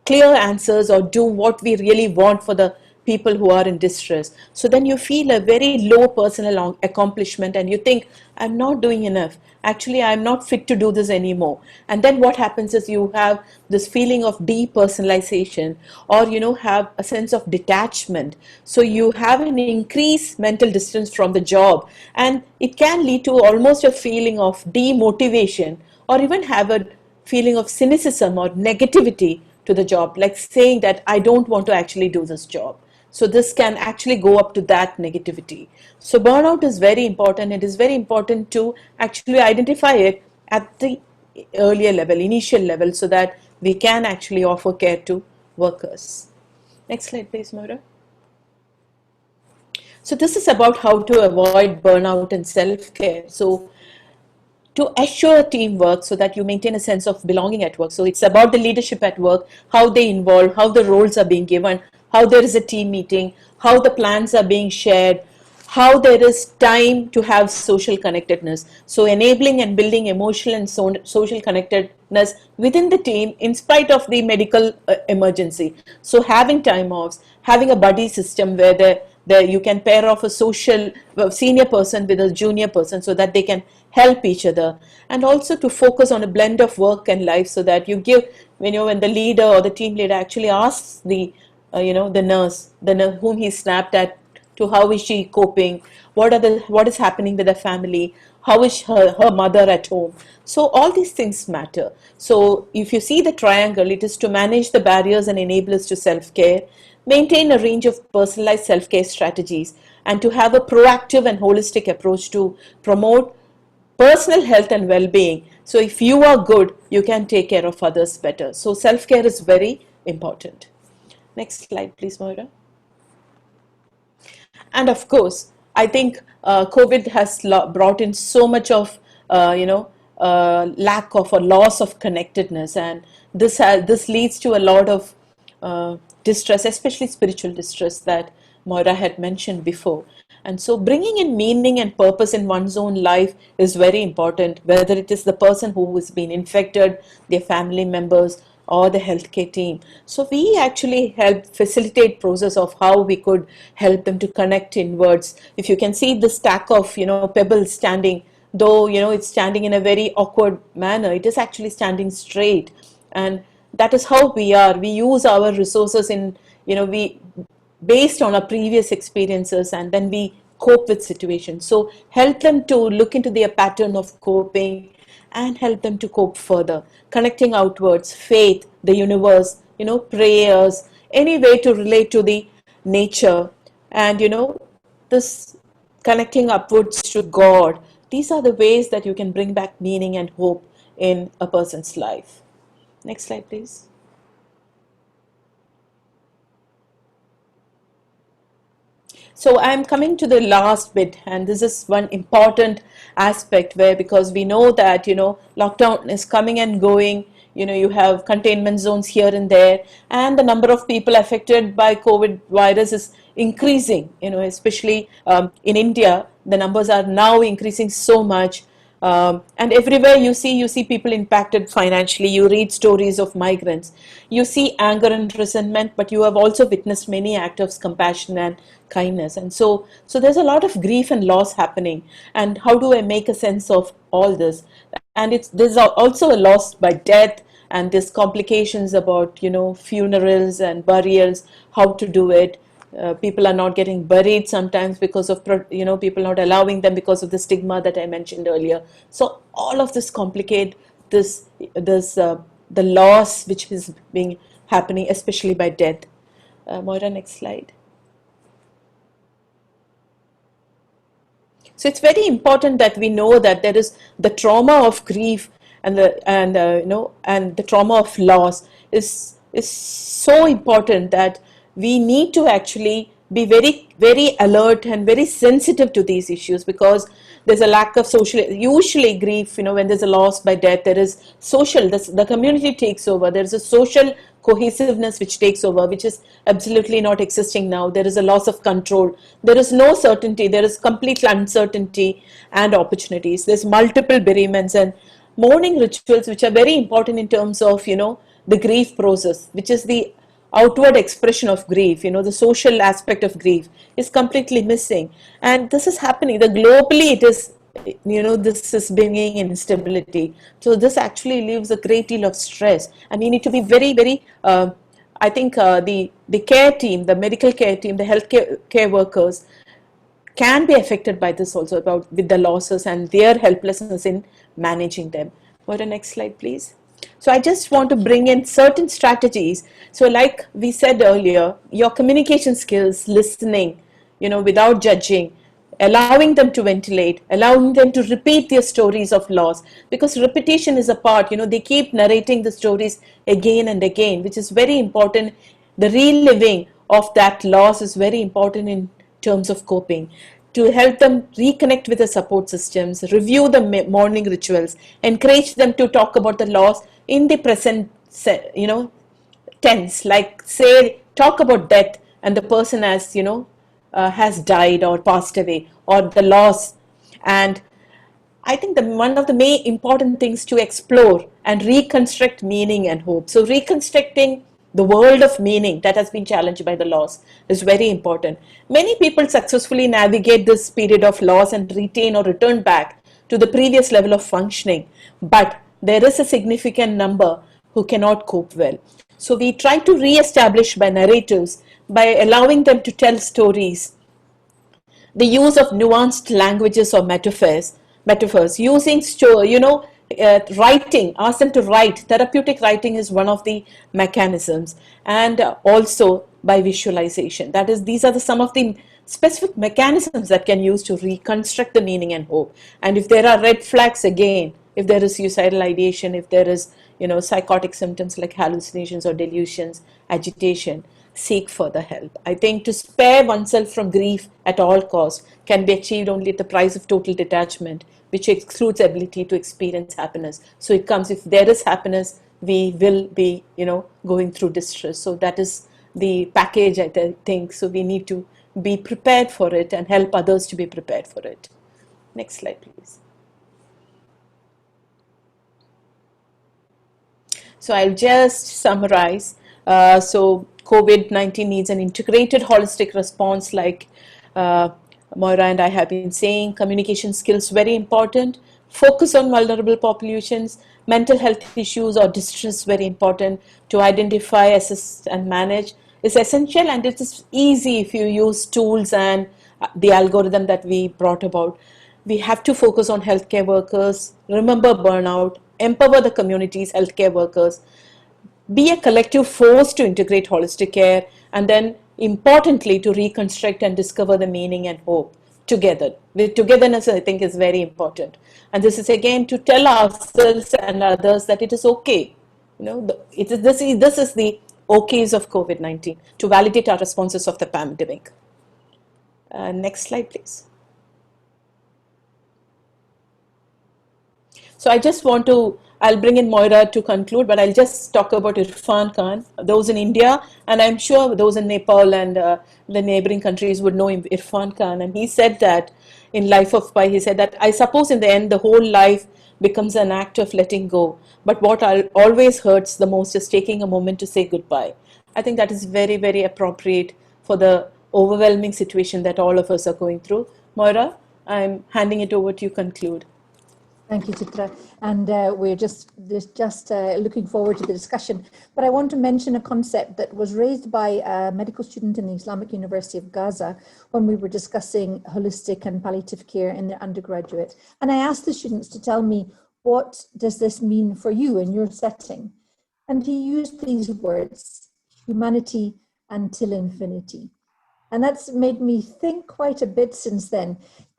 clear answers or do what we really want for the people who are in distress. So then you feel a very low personal accomplishment and you think, I'm not doing enough. Actually, I'm not fit to do this anymore. And then what happens is you have this feeling of depersonalization, or have a sense of detachment. So you have an increased mental distance from the job, and it can lead to almost a feeling of demotivation, or even have a feeling of cynicism or negativity to the job, like saying that I don't want to actually do this job. So this can actually go up to that negativity. So burnout is very important. It is very important to actually identify it at the earlier level, initial level, so that we can actually offer care to workers. Next slide, please, Mhoira. So this is about how to avoid burnout and self-care. So to assure teamwork so that you maintain a sense of belonging at work. So it's about the leadership at work, how they involve, how the roles are being given, how there is a team meeting, how the plans are being shared, how there is time to have social connectedness. So enabling and building emotional and social connectedness within the team in spite of the medical emergency. So having time offs, having a buddy system where you can pair off a senior person with a junior person so that they can help each other, and also to focus on a blend of work and life so that you give, when the leader or the team leader actually asks the nurse whom he snapped at, to how is she coping, what is happening with the family, how is her mother at home. So all these things matter. So if you see the triangle, it is to manage the barriers and enablers to self-care, maintain a range of personalized self-care strategies, and to have a proactive and holistic approach to promote personal health and well-being. So if you are good, you can take care of others better. So self-care is very important. Next slide, please, Mhoira. And of course, I think COVID has brought in so much of, lack of or loss of connectedness. And this leads to a lot of distress, especially spiritual distress that Mhoira had mentioned before. And so bringing in meaning and purpose in one's own life is very important, whether it is the person who has been infected, their family members, or the healthcare team. So we actually help facilitate process of how we could help them to connect inwards. If you can see the stack of, pebbles standing, though, it's standing in a very awkward manner, it is actually standing straight. And that is how we are. We use our resources in, we based on our previous experiences, and then we cope with situations. So help them to look into their pattern of coping and help them to cope further, connecting outwards, faith, the universe, prayers, any way to relate to the nature, and this connecting upwards to God. These are the ways that you can bring back meaning and hope in a person's life. Next slide, please. So I'm coming to the last bit, and this is one important aspect where, because we know that, lockdown is coming and going, you have containment zones here and there, and the number of people affected by COVID virus is increasing, especially in India, the numbers are now increasing so much. And everywhere you see people impacted financially. You read stories of migrants, you see anger and resentment, but you have also witnessed many acts of compassion and kindness. And so there's a lot of grief and loss happening. And how do I make a sense of all this? And there's also a loss by death, and there's complications about funerals and burials, how to do it. People are not getting buried sometimes because of people not allowing them because of the stigma that I mentioned earlier. So all of this complicate the loss which is being happening, especially by death. Mhoira, next slide. So it's very important that we know that there is the trauma of grief and the trauma of loss is so important that we need to actually be very, very alert and very sensitive to these issues, because there's a lack of social, usually grief, when there's a loss by death, there is social, the community takes over, there's a social cohesiveness which takes over, which is absolutely not existing now. There is a loss of control, there is no certainty, there is complete uncertainty and opportunities. There's multiple bereavements and mourning rituals which are very important in terms of the grief process, which is the outward expression of grief. The social aspect of grief is completely missing, and this is happening globally. It is, this is bringing instability. So this actually leaves a great deal of stress, and we need to be very, very I think the care team, the medical care team, the health care workers can be affected by this also, with the losses and their helplessness in managing them. Go to the next slide, please. So I just want to bring in certain strategies. So like we said earlier, your communication skills, listening, without judging, allowing them to ventilate, allowing them to repeat their stories of loss, because repetition is a part, they keep narrating the stories again and again, which is very important. The reliving of that loss is very important in terms of coping, to help them reconnect with the support systems, review the mourning rituals, encourage them to talk about the loss in the present, tense, like say, talk about death and the person has died or passed away, or the loss. And I think one of the main important things to explore and reconstruct meaning and hope. So reconstructing the world of meaning that has been challenged by the loss is very important. Many people successfully navigate this period of loss and retain or return back to the previous level of functioning, but there is a significant number who cannot cope well. So we try to re-establish by narratives, by allowing them to tell stories, the use of nuanced languages or metaphors, using writing, ask them to write. Therapeutic writing is one of the mechanisms, and also by visualization. That is, these are some of the specific mechanisms that can use to reconstruct the meaning and hope. And if there are red flags, again, if there is suicidal ideation, if there is psychotic symptoms like hallucinations or delusions, agitation, seek further help. I think to spare oneself from grief at all costs can be achieved only at the price of total detachment, which excludes ability to experience happiness. So it comes, if there is happiness, we will be, going through distress. So that is the package, I think. So we need to be prepared for it and help others to be prepared for it. Next slide, please. So I'll just summarize. So COVID-19 needs an integrated holistic response, like Mhoira and I have been saying. Communication skills very important. Focus on vulnerable populations. Mental health issues or distress very important. To identify, assess and manage is essential, and it is easy if you use tools and the algorithm that we brought about. We have to focus on healthcare workers, remember burnout, empower the communities, healthcare workers, be a collective force to integrate holistic care, and then importantly to reconstruct and discover the meaning and hope together. The togetherness, I think, is very important, and this is again to tell ourselves and others that it is okay. This is the okays of COVID-19, to validate our responses of the pandemic. Next slide, please. So I just want to, I'll bring in Mhoira to conclude, but I'll just talk about Irfan Khan. Those in India, and I'm sure those in Nepal and the neighboring countries would know him, Irfan Khan. And he said that in Life of Pi, he said that, I suppose in the end, the whole life becomes an act of letting go. But what always hurts the most is taking a moment to say goodbye. I think that is very, very appropriate for the overwhelming situation that all of us are going through. Mhoira, I'm handing it over to you to conclude. Thank you, Chitra. And we're just looking forward to the discussion. But I want to mention a concept that was raised by a medical student in the Islamic University of Gaza when we were discussing holistic and palliative care in the undergraduate. And I asked the students to tell me, what does this mean for you in your setting? And he used these words, humanity until infinity. And that's made me think quite a bit since then.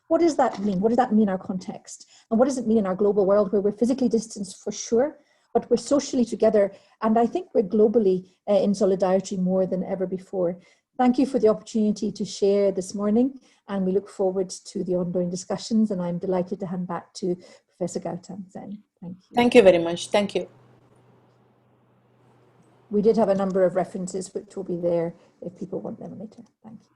What does that mean? What does that mean in our context? And what does it mean in our global world where we're physically distanced for sure, but we're socially together? And I think we're globally in solidarity more than ever before. Thank you for the opportunity to share this morning, and we look forward to the ongoing discussions. And I'm delighted to hand back to Professor Gautam Sen. Thank you. Thank you very much. Thank you. We did have a number of references which will be there if people want them later. Thank you.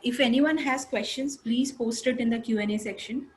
If anyone has questions, please post it in the Q&A section.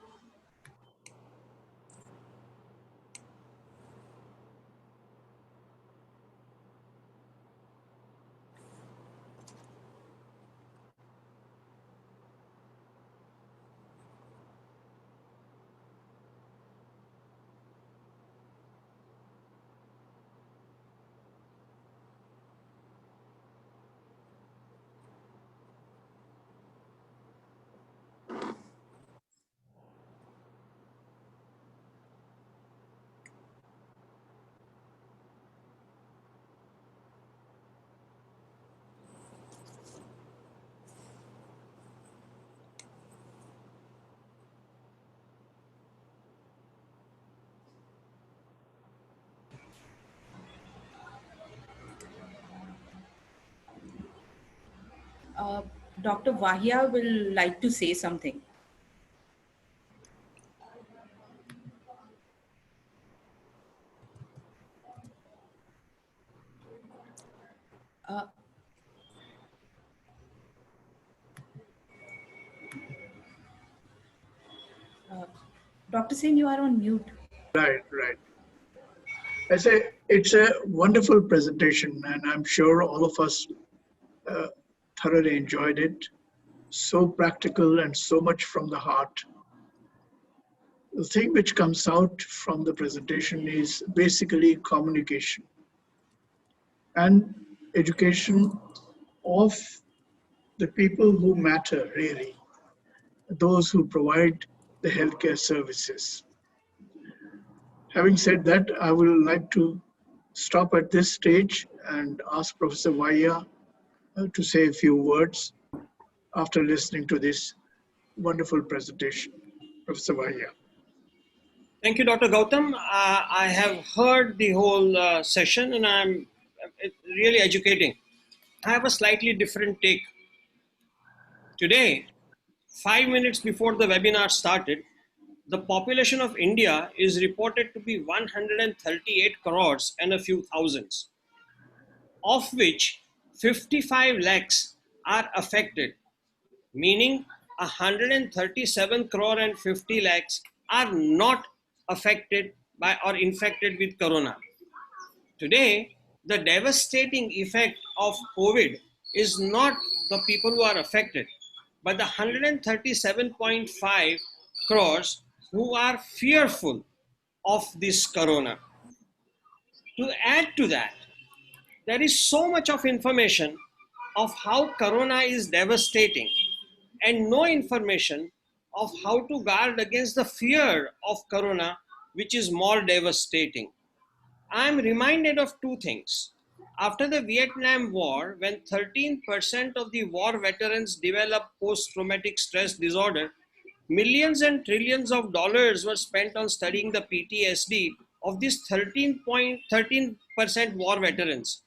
Dr. Vahia will like to say something. Dr. Sen, you are on mute. Right. I say it's a wonderful presentation, and I'm sure all of us thoroughly enjoyed it. So practical and so much from the heart. The thing which comes out from the presentation is basically communication and education of the people who matter, really, those who provide the healthcare services. Having said that, I would like to stop at this stage and ask Professor Vahia to say a few words after listening to this wonderful presentation. Professor Vahia. Thank you, Dr. Gautam. I have heard the whole session, and it's really educating. I have a slightly different take. Today, 5 minutes before the webinar started, the population of India is reported to be 138 crores and a few thousands, of which 55 lakhs are affected, meaning 137 crore and 50 lakhs are not affected by or infected with corona. Today, the devastating effect of COVID is not the people who are affected, but the 137.5 crores who are fearful of this corona. To add to that, there is so much of information of how corona is devastating and no information of how to guard against the fear of corona, which is more devastating. I'm reminded of two things. After the Vietnam War, when 13% of the war veterans developed post-traumatic stress disorder, millions and trillions of dollars were spent on studying the PTSD of these 13% war veterans.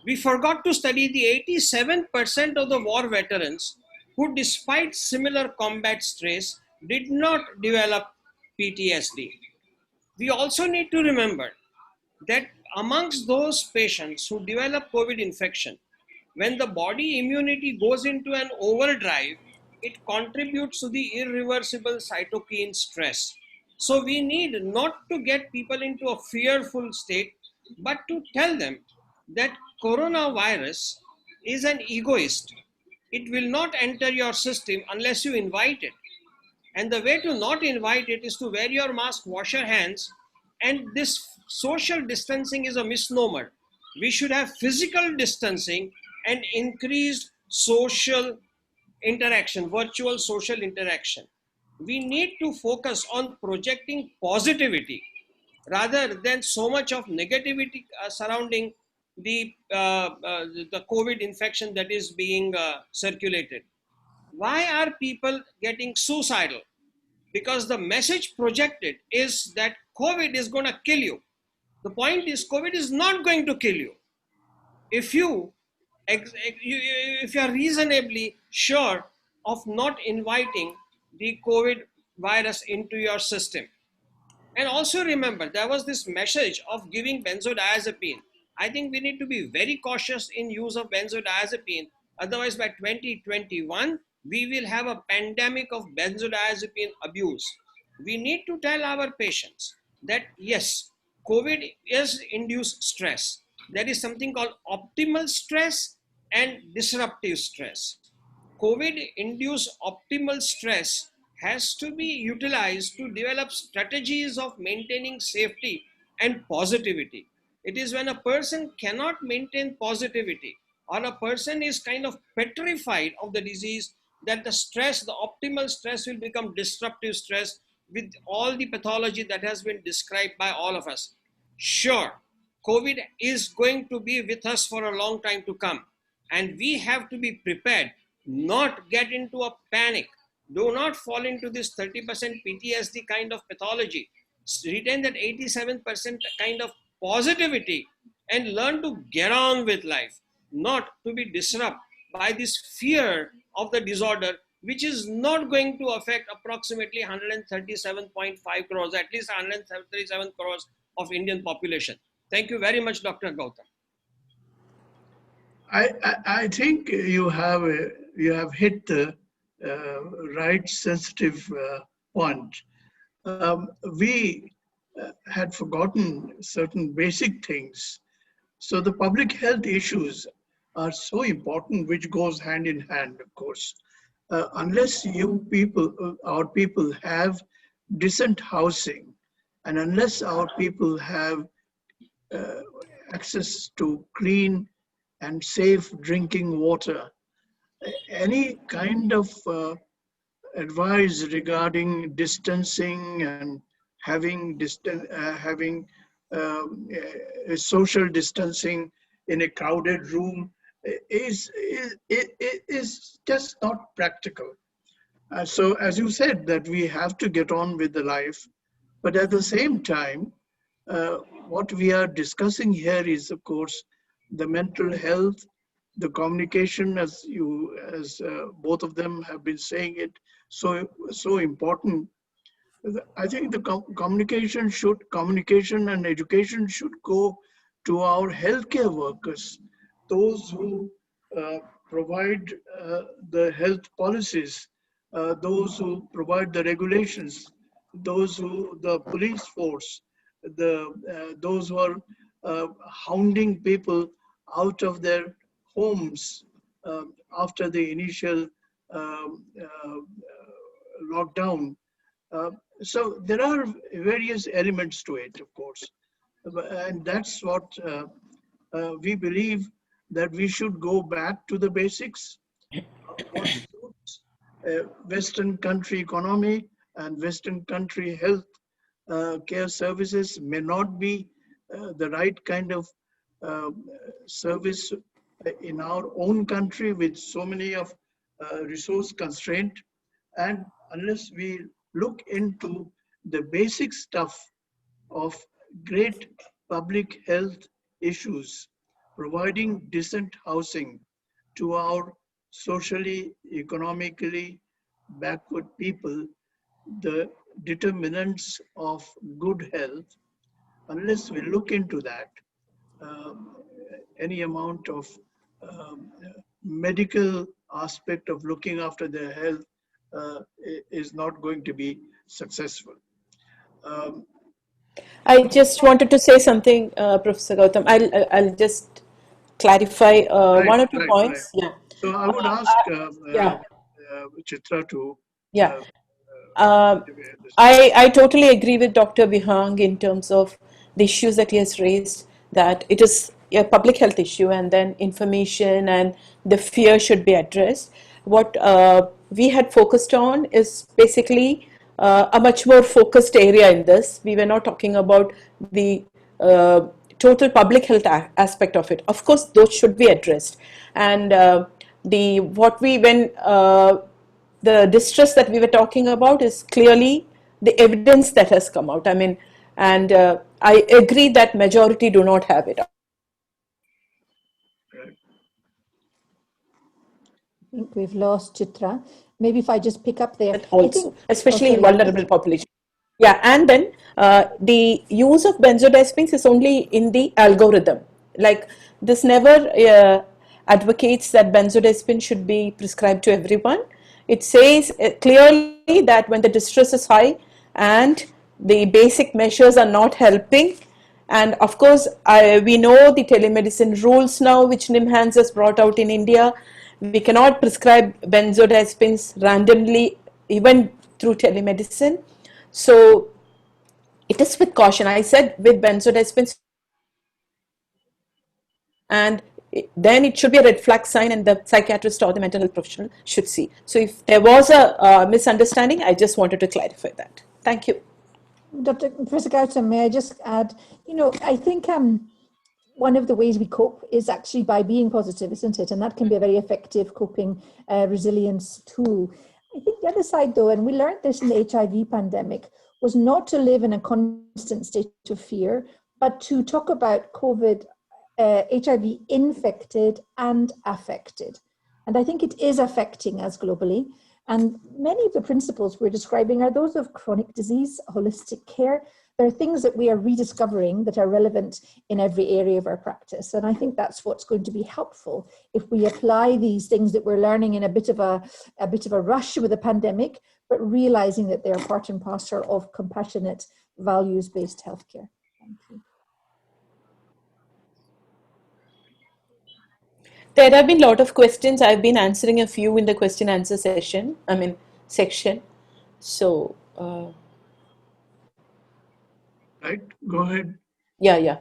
We forgot to study the 87% of the war veterans who, despite similar combat stress, did not develop PTSD. We also need to remember that amongst those patients who develop COVID infection, when the body immunity goes into an overdrive, it contributes to the irreversible cytokine stress. So we need not to get people into a fearful state, but to tell them that coronavirus is an egoist. It will not enter your system unless you invite it. And the way to not invite it is to wear your mask, wash your hands, and this social distancing is a misnomer. We should have physical distancing and increased social interaction, virtual social interaction. We need to focus on projecting positivity rather than so much of negativity surrounding the COVID infection that is being circulated. Why are people getting suicidal? Because the message projected is that COVID is going to kill you. The point is, COVID is not going to kill you. If you are reasonably sure of not inviting the COVID virus into your system. And also remember, there was this message of giving benzodiazepine. I think we need to be very cautious in use of benzodiazepine. Otherwise, by 2021, we will have a pandemic of benzodiazepine abuse. We need to tell our patients that yes, COVID is induced stress. There is something called optimal stress and disruptive stress. COVID-induced optimal stress has to be utilized to develop strategies of maintaining safety and positivity. It is when a person cannot maintain positivity or a person is kind of petrified of the disease that the stress, the optimal stress will become disruptive stress with all the pathology that has been described by all of us. Sure, COVID is going to be with us for a long time to come. And we have to be prepared, not get into a panic. Do not fall into this 30% PTSD kind of pathology. Retain that 87% kind of positivity and learn to get on with life, not to be disrupted by this fear of the disorder, which is not going to affect approximately 137.5 crores, at least 137 crores of Indian population. Thank you very much, Dr. Gautam. I think you have hit the right sensitive point. We had forgotten certain basic things. So the public health issues are so important, which goes hand in hand, of course. Unless our people have decent housing, and unless our people have access to clean and safe drinking water, any kind of advice regarding distancing and having social distancing in a crowded room is just not practical. So as you said, that we have to get on with the life, but at the same time, what we are discussing here is, of course, the mental health, the communication, as both of them have been saying it, so important. I think the communication and education should go to our healthcare workers, those who provide the health policies, those who provide the regulations, the police force, those who are hounding people out of their homes after the initial lockdown. So there are various elements to it, of course, and that's what we believe, that we should go back to the basics. What suits Western country economy and Western country health care services may not be the right kind of service in our own country with so many of resource constraint. And unless we look into the basic stuff of great public health issues, providing decent housing to our socially, economically backward people, the determinants of good health, unless we look into that, any amount of medical aspect of looking after their health is not going to be successful. I just wanted to say something, Professor Gautam. I'll just clarify one or two points. Right. Yeah. So I would ask Chitra to. Yeah. I totally agree with Dr. Bihang in terms of the issues that he has raised, that it is a public health issue, and then information and the fear should be addressed. What we had focused on is basically a much more focused area in this. We were not talking about the total public health aspect of it. Of course, those should be addressed. And the distress that we were talking about is clearly the evidence that has come out. I mean, and I agree that majority do not have it. I think we've lost Chitra. Maybe if I just pick up there. Also, especially in vulnerable population. Yeah, and then the use of benzodiazepines is only in the algorithm. Like, this never advocates that benzodiazepine should be prescribed to everyone. It says clearly that when the distress is high and the basic measures are not helping, and of course we know the telemedicine rules now which NIMHANS has brought out in India. We cannot prescribe benzodiazepines randomly even through telemedicine. So it is with caution. I said with benzodiazepines, and then it should be a red flag sign, and the psychiatrist or the mental health professional should see. So if there was a misunderstanding, I just wanted to clarify that. Thank you. Dr. Professor Gautam, may I just add, I think one of the ways we cope is actually by being positive, isn't it? And that can be a very effective coping resilience tool. I think the other side, though, and we learned this in the HIV pandemic, was not to live in a constant state of fear, but to talk about COVID, HIV infected and affected. And I think it is affecting us globally. And many of the principles we're describing are those of chronic disease, holistic care. There are things that we are rediscovering that are relevant in every area of our practice. And I think that's what's going to be helpful if we apply these things that we're learning in a bit of a rush with the pandemic, but realizing that they're part and parcel of compassionate, values-based healthcare. Thank you. There have been a lot of questions. I've been answering a few in the question answer section. So. Right, go ahead. Yeah.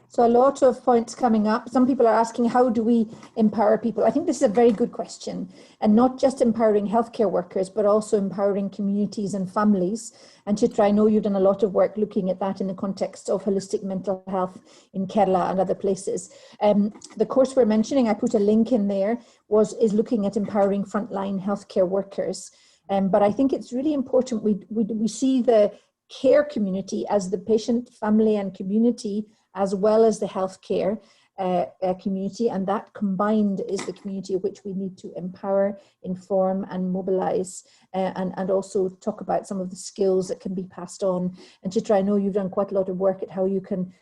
So a lot of points coming up. Some people are asking, how do we empower people? I think this is a very good question, and not just empowering healthcare workers, but also empowering communities and families. And Chitra, I know you've done a lot of work looking at that in the context of holistic mental health in Kerala and other places. The course we're mentioning, I put a link in there, is looking at empowering frontline healthcare workers. But I think it's really important we see the care community as the patient, family and community, as well as the healthcare. community, and that combined is the community which we need to empower, inform and mobilize, and also talk about some of the skills that can be passed on. And Chitra, I know you've done quite a lot of work at how you can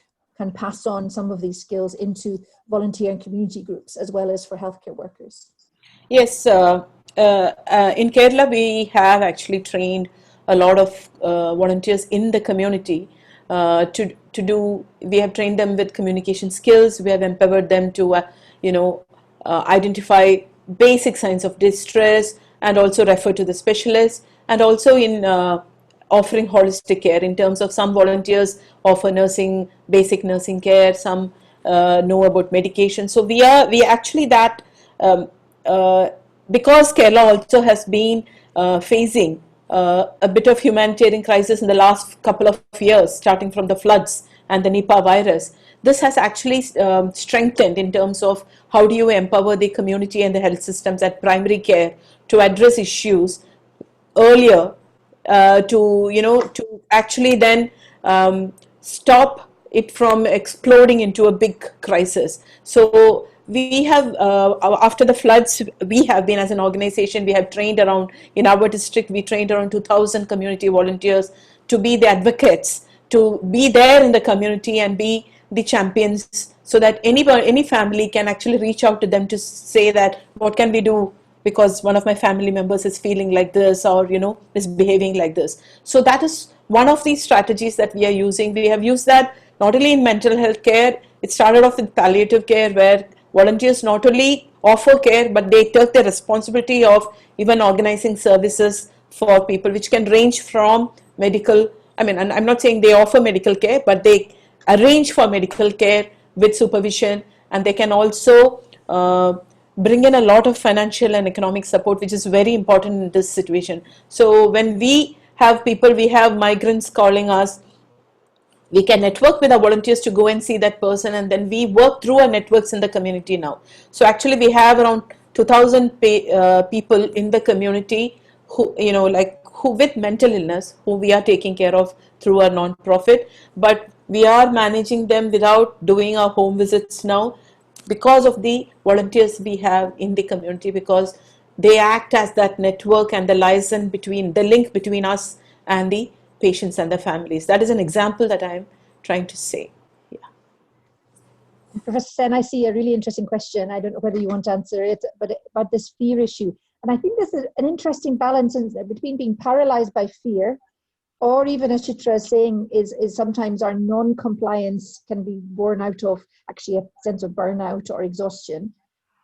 pass on some of these skills into volunteer and community groups as well as for healthcare workers. Yes, in Kerala we have actually trained a lot of volunteers in the community to do. We have trained them with communication skills. We have empowered them to identify basic signs of distress and also refer to the specialists, and also in offering holistic care in terms of some volunteers offer nursing, basic nursing care, some know about medication. So we actually that because Kerala also has been facing a bit of humanitarian crisis in the last couple of years, starting from the floods and the Nipah virus. This has actually strengthened in terms of how do you empower the community and the health systems at primary care to address issues earlier, to actually then stop it from exploding into a big crisis. So we have, after the floods, we have been, as an organization, we have trained around, in our district, we trained around 2,000 community volunteers to be the advocates, to be there in the community and be the champions, so that any family can actually reach out to them to say that what can we do, because one of my family members is feeling like this, or is behaving like this. So that is one of these strategies that we are using. We have used that not only in mental health care. It started off with palliative care, where volunteers not only offer care, but they take the responsibility of even organizing services for people, which can range from medical, and I'm not saying they offer medical care, but they arrange for medical care with supervision, and they can also bring in a lot of financial and economic support, which is very important in this situation. So when we have people, we have migrants calling us, we can network with our volunteers to go and see that person, and then we work through our networks in the community now. So actually we have around 2,000 people in the community who, who with mental illness, who we are taking care of through our non-profit, but we are managing them without doing our home visits now, because of the volunteers we have in the community, because they act as that network and the liaison between, the link between us and the patients and the families. That is an example that I am trying to say. Yeah. Professor Sen, I see a really interesting question. I don't know whether you want to answer it, but about this fear issue. And I think there's an interesting balance between being paralyzed by fear, or even, as Chitra is saying, is sometimes our non-compliance can be born out of actually a sense of burnout or exhaustion,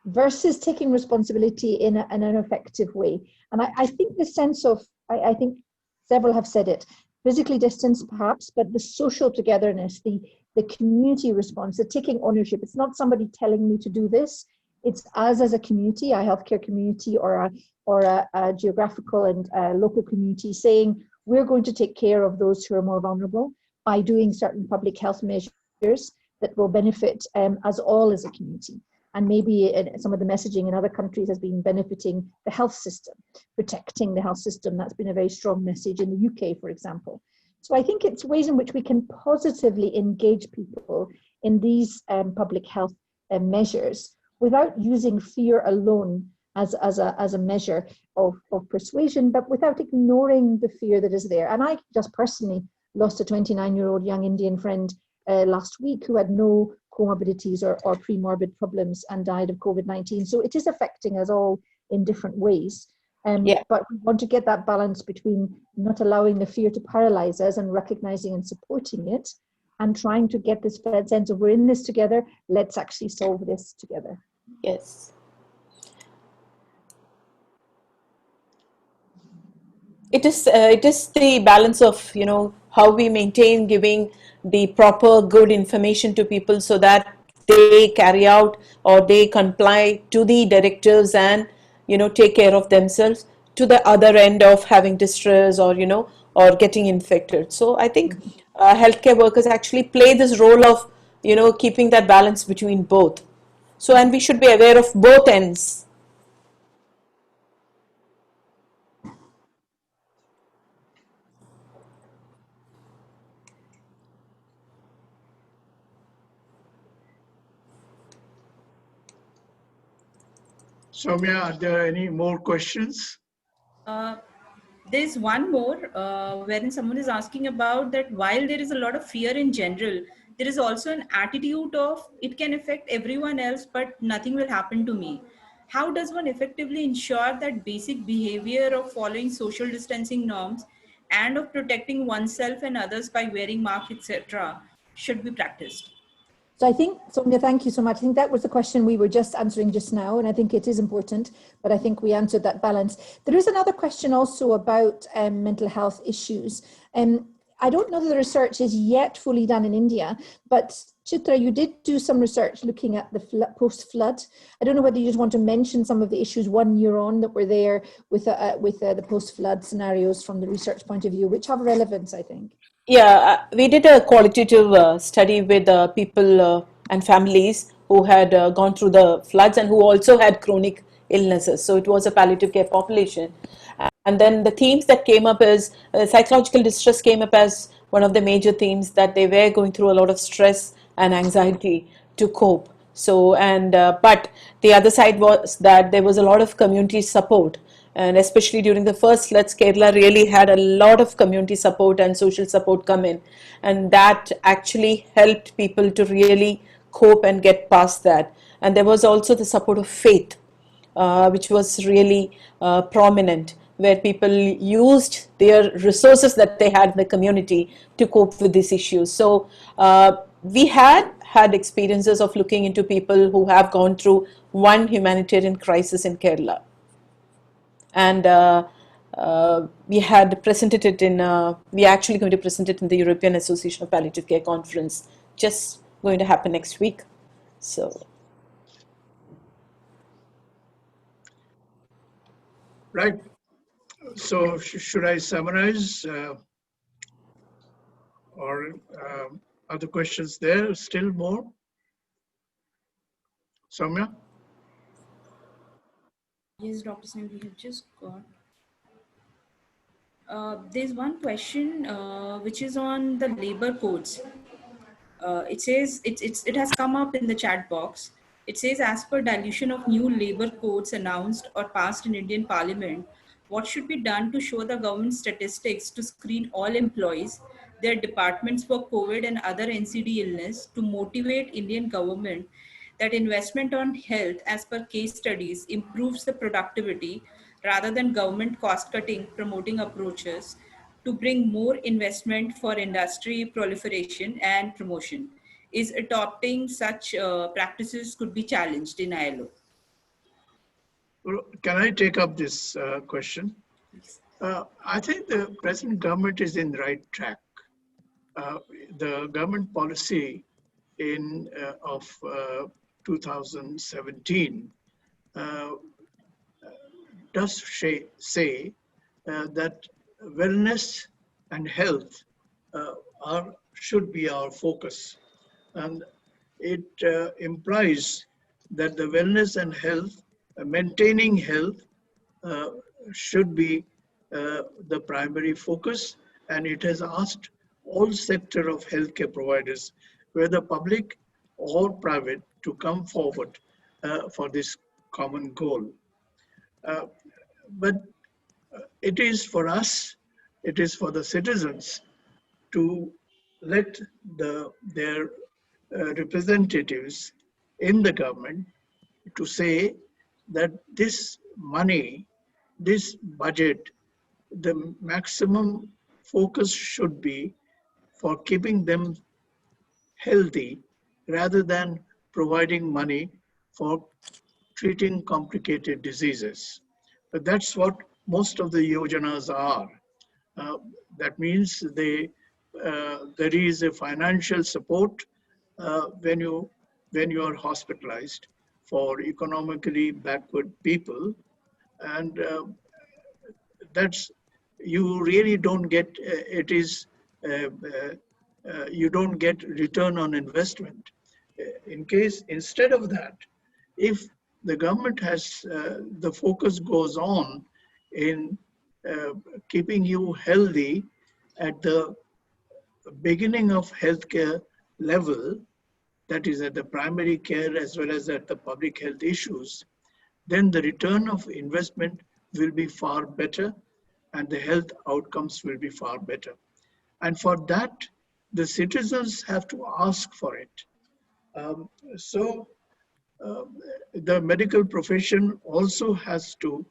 versus taking responsibility in an effective way. And I think the sense of, I think several have said it, physically distanced perhaps, but the social togetherness, the community response, the taking ownership. It's not somebody telling me to do this. It's us as a community, a healthcare community, or a geographical and local community, saying we're going to take care of those who are more vulnerable by doing certain public health measures that will benefit us all as a community. And maybe some of the messaging in other countries has been benefiting the health system, protecting the health system. That's been a very strong message in the UK, for example. So I think it's ways in which we can positively engage people in these public health measures without using fear alone as a measure of persuasion, but without ignoring the fear that is there. And I just personally lost a 29-year-old young Indian friend last week who had no comorbidities or pre-morbid problems and died of COVID-19. So it is affecting us all in different ways. But we want to get that balance between not allowing the fear to paralyze us and recognizing and supporting it, and trying to get this sense of we're in this together, let's actually solve this together. Yes. It is the balance of, how we maintain giving the proper good information to people so that they carry out or they comply to the directives and, take care of themselves, to the other end of having distress or, or getting infected. So I think healthcare workers actually play this role of, keeping that balance between both. So, and we should be aware of both ends. Soumya, are there any more questions? There's one more wherein someone is asking about that while there is a lot of fear in general, there is also an attitude of it can affect everyone else, but nothing will happen to me. How does one effectively ensure that basic behavior of following social distancing norms and of protecting oneself and others by wearing masks, etc., should be practiced? So I think, Sonia, thank you so much. I think that was the question we were just answering just now, and I think it is important, but I think we answered that balance. There is another question also about mental health issues. I don't know that the research is yet fully done in India, but Chitra, you did do some research looking at the post-flood. I don't know whether you just want to mention some of the issues 1 year on that were there with the post-flood scenarios from the research point of view, which have relevance, I think. Yeah, we did a qualitative study with people and families who had gone through the floods and who also had chronic illnesses. So it was a palliative care population. And then the themes that came up is psychological distress came up as one of the major themes, that they were going through a lot of stress and anxiety to cope. So, and but the other side was that there was a lot of community support. And especially during the first floods, Kerala really had a lot of community support and social support come in. And that actually helped people to really cope and get past that. And there was also the support of faith, which was really prominent, where people used their resources that they had in the community to cope with these issues. So we had experiences of looking into people who have gone through one humanitarian crisis in Kerala. And we had presented it in, we are actually going to present it in the European Association of Palliative Care Conference, just going to happen next week. So. Right. So should I summarize or other questions there? Still more? Soumya? Yes, Dr. Sen, we have just got. There's one question which is on the labor codes. It says it has come up in the chat box. It says, as per dilution of new labor codes announced or passed in Indian Parliament, what should be done to show the government statistics to screen all employees, their departments for COVID and other NCD illness, to motivate Indian government that investment on health as per case studies improves the productivity rather than government cost cutting promoting approaches to bring more investment for industry proliferation and promotion. Is adopting such practices could be challenged in ILO? Well, can I take up this question? I think the present government is in the right track. The government policy of 2017 does say that wellness and health should be our focus. And it implies that the wellness and health, maintaining health, should be the primary focus. And it has asked all sector of healthcare providers, whether public or private, to come forward for this common goal. But it is for us, it is for the citizens to let their representatives in the government to say that this money, this budget, the maximum focus should be for keeping them healthy rather than providing money for treating complicated diseases. But that's what most of the yojanas are. That means there is a financial support when you are hospitalized for economically backward people, and that's, you really don't get you don't get return on investment. Instead of that, if the government has the focus goes on in keeping you healthy at the beginning of healthcare level, that is at the primary care as well as at the public health issues, then the return of investment will be far better and the health outcomes will be far better. And for that, the citizens have to ask for it. So the medical profession also has to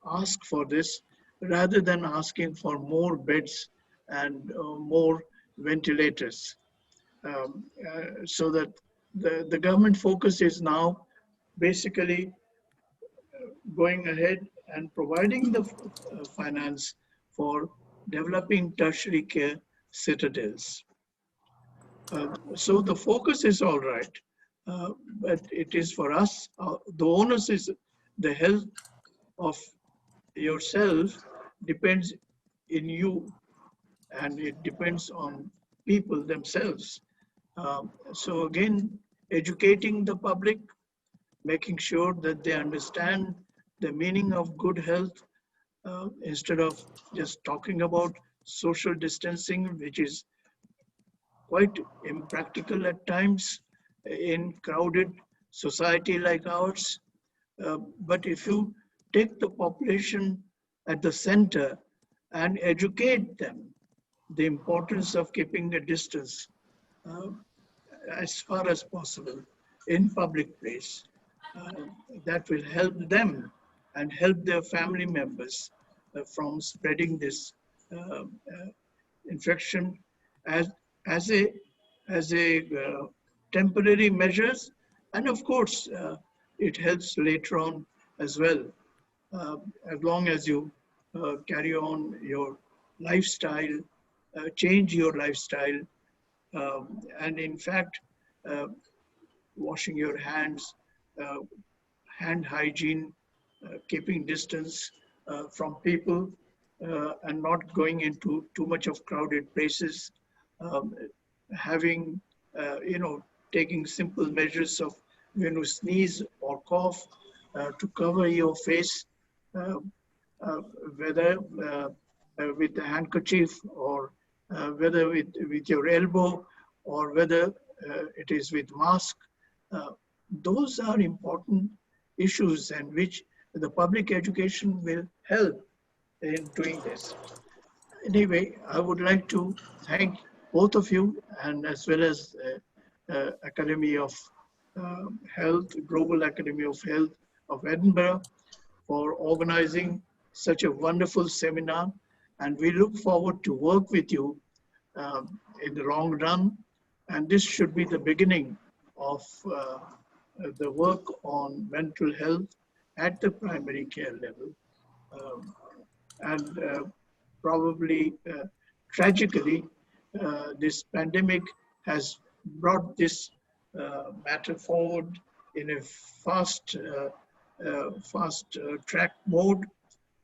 ask for this rather than asking for more beds and more ventilators. So that the government focus is now basically going ahead and providing the finance for developing tertiary care citadels. So the focus is all right, but it is for us, the onus is the health of yourself depends in you, and it depends on people themselves. So again, educating the public, making sure that they understand the meaning of good health, instead of just talking about social distancing, which is quite impractical at times in crowded society like ours. But if you take the population at the center and educate them the importance of keeping a distance as far as possible in public place, that will help them and help their family members from spreading this infection as as a temporary measures, and of course it helps later on as well, as long as you carry on your lifestyle, change your lifestyle, and in fact washing your hands, hand hygiene, keeping distance from people, and not going into too much of crowded places, having, taking simple measures of when you sneeze or cough, to cover your face, whether with a handkerchief or whether with your elbow or whether it is with mask. Those are important issues and which the public education will help in doing this. Anyway, I would like to thank both of you, and as well as Academy of Health, Global Academy of Health of Edinburgh, for organizing such a wonderful seminar. And we look forward to work with you in the long run. And this should be the beginning of the work on mental health at the primary care level. And probably, tragically, this pandemic has brought this matter forward in a fast track mode,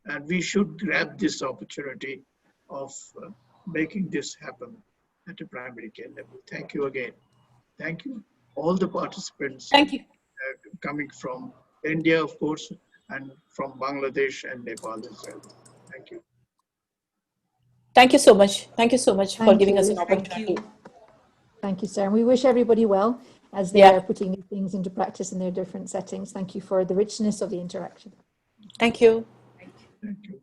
and we should grab this opportunity of making this happen at a primary care level. Thank you again. Thank you, all the participants. Thank you. Coming from India, of course, and from Bangladesh and Nepal as well. Thank you. Thank you so much. Thank you so much for Thank giving us you. an opportunity. Thank you, sir. And we wish everybody well as they are putting these things into practice in their different settings. Thank you for the richness of the interaction. Thank you. Thank you.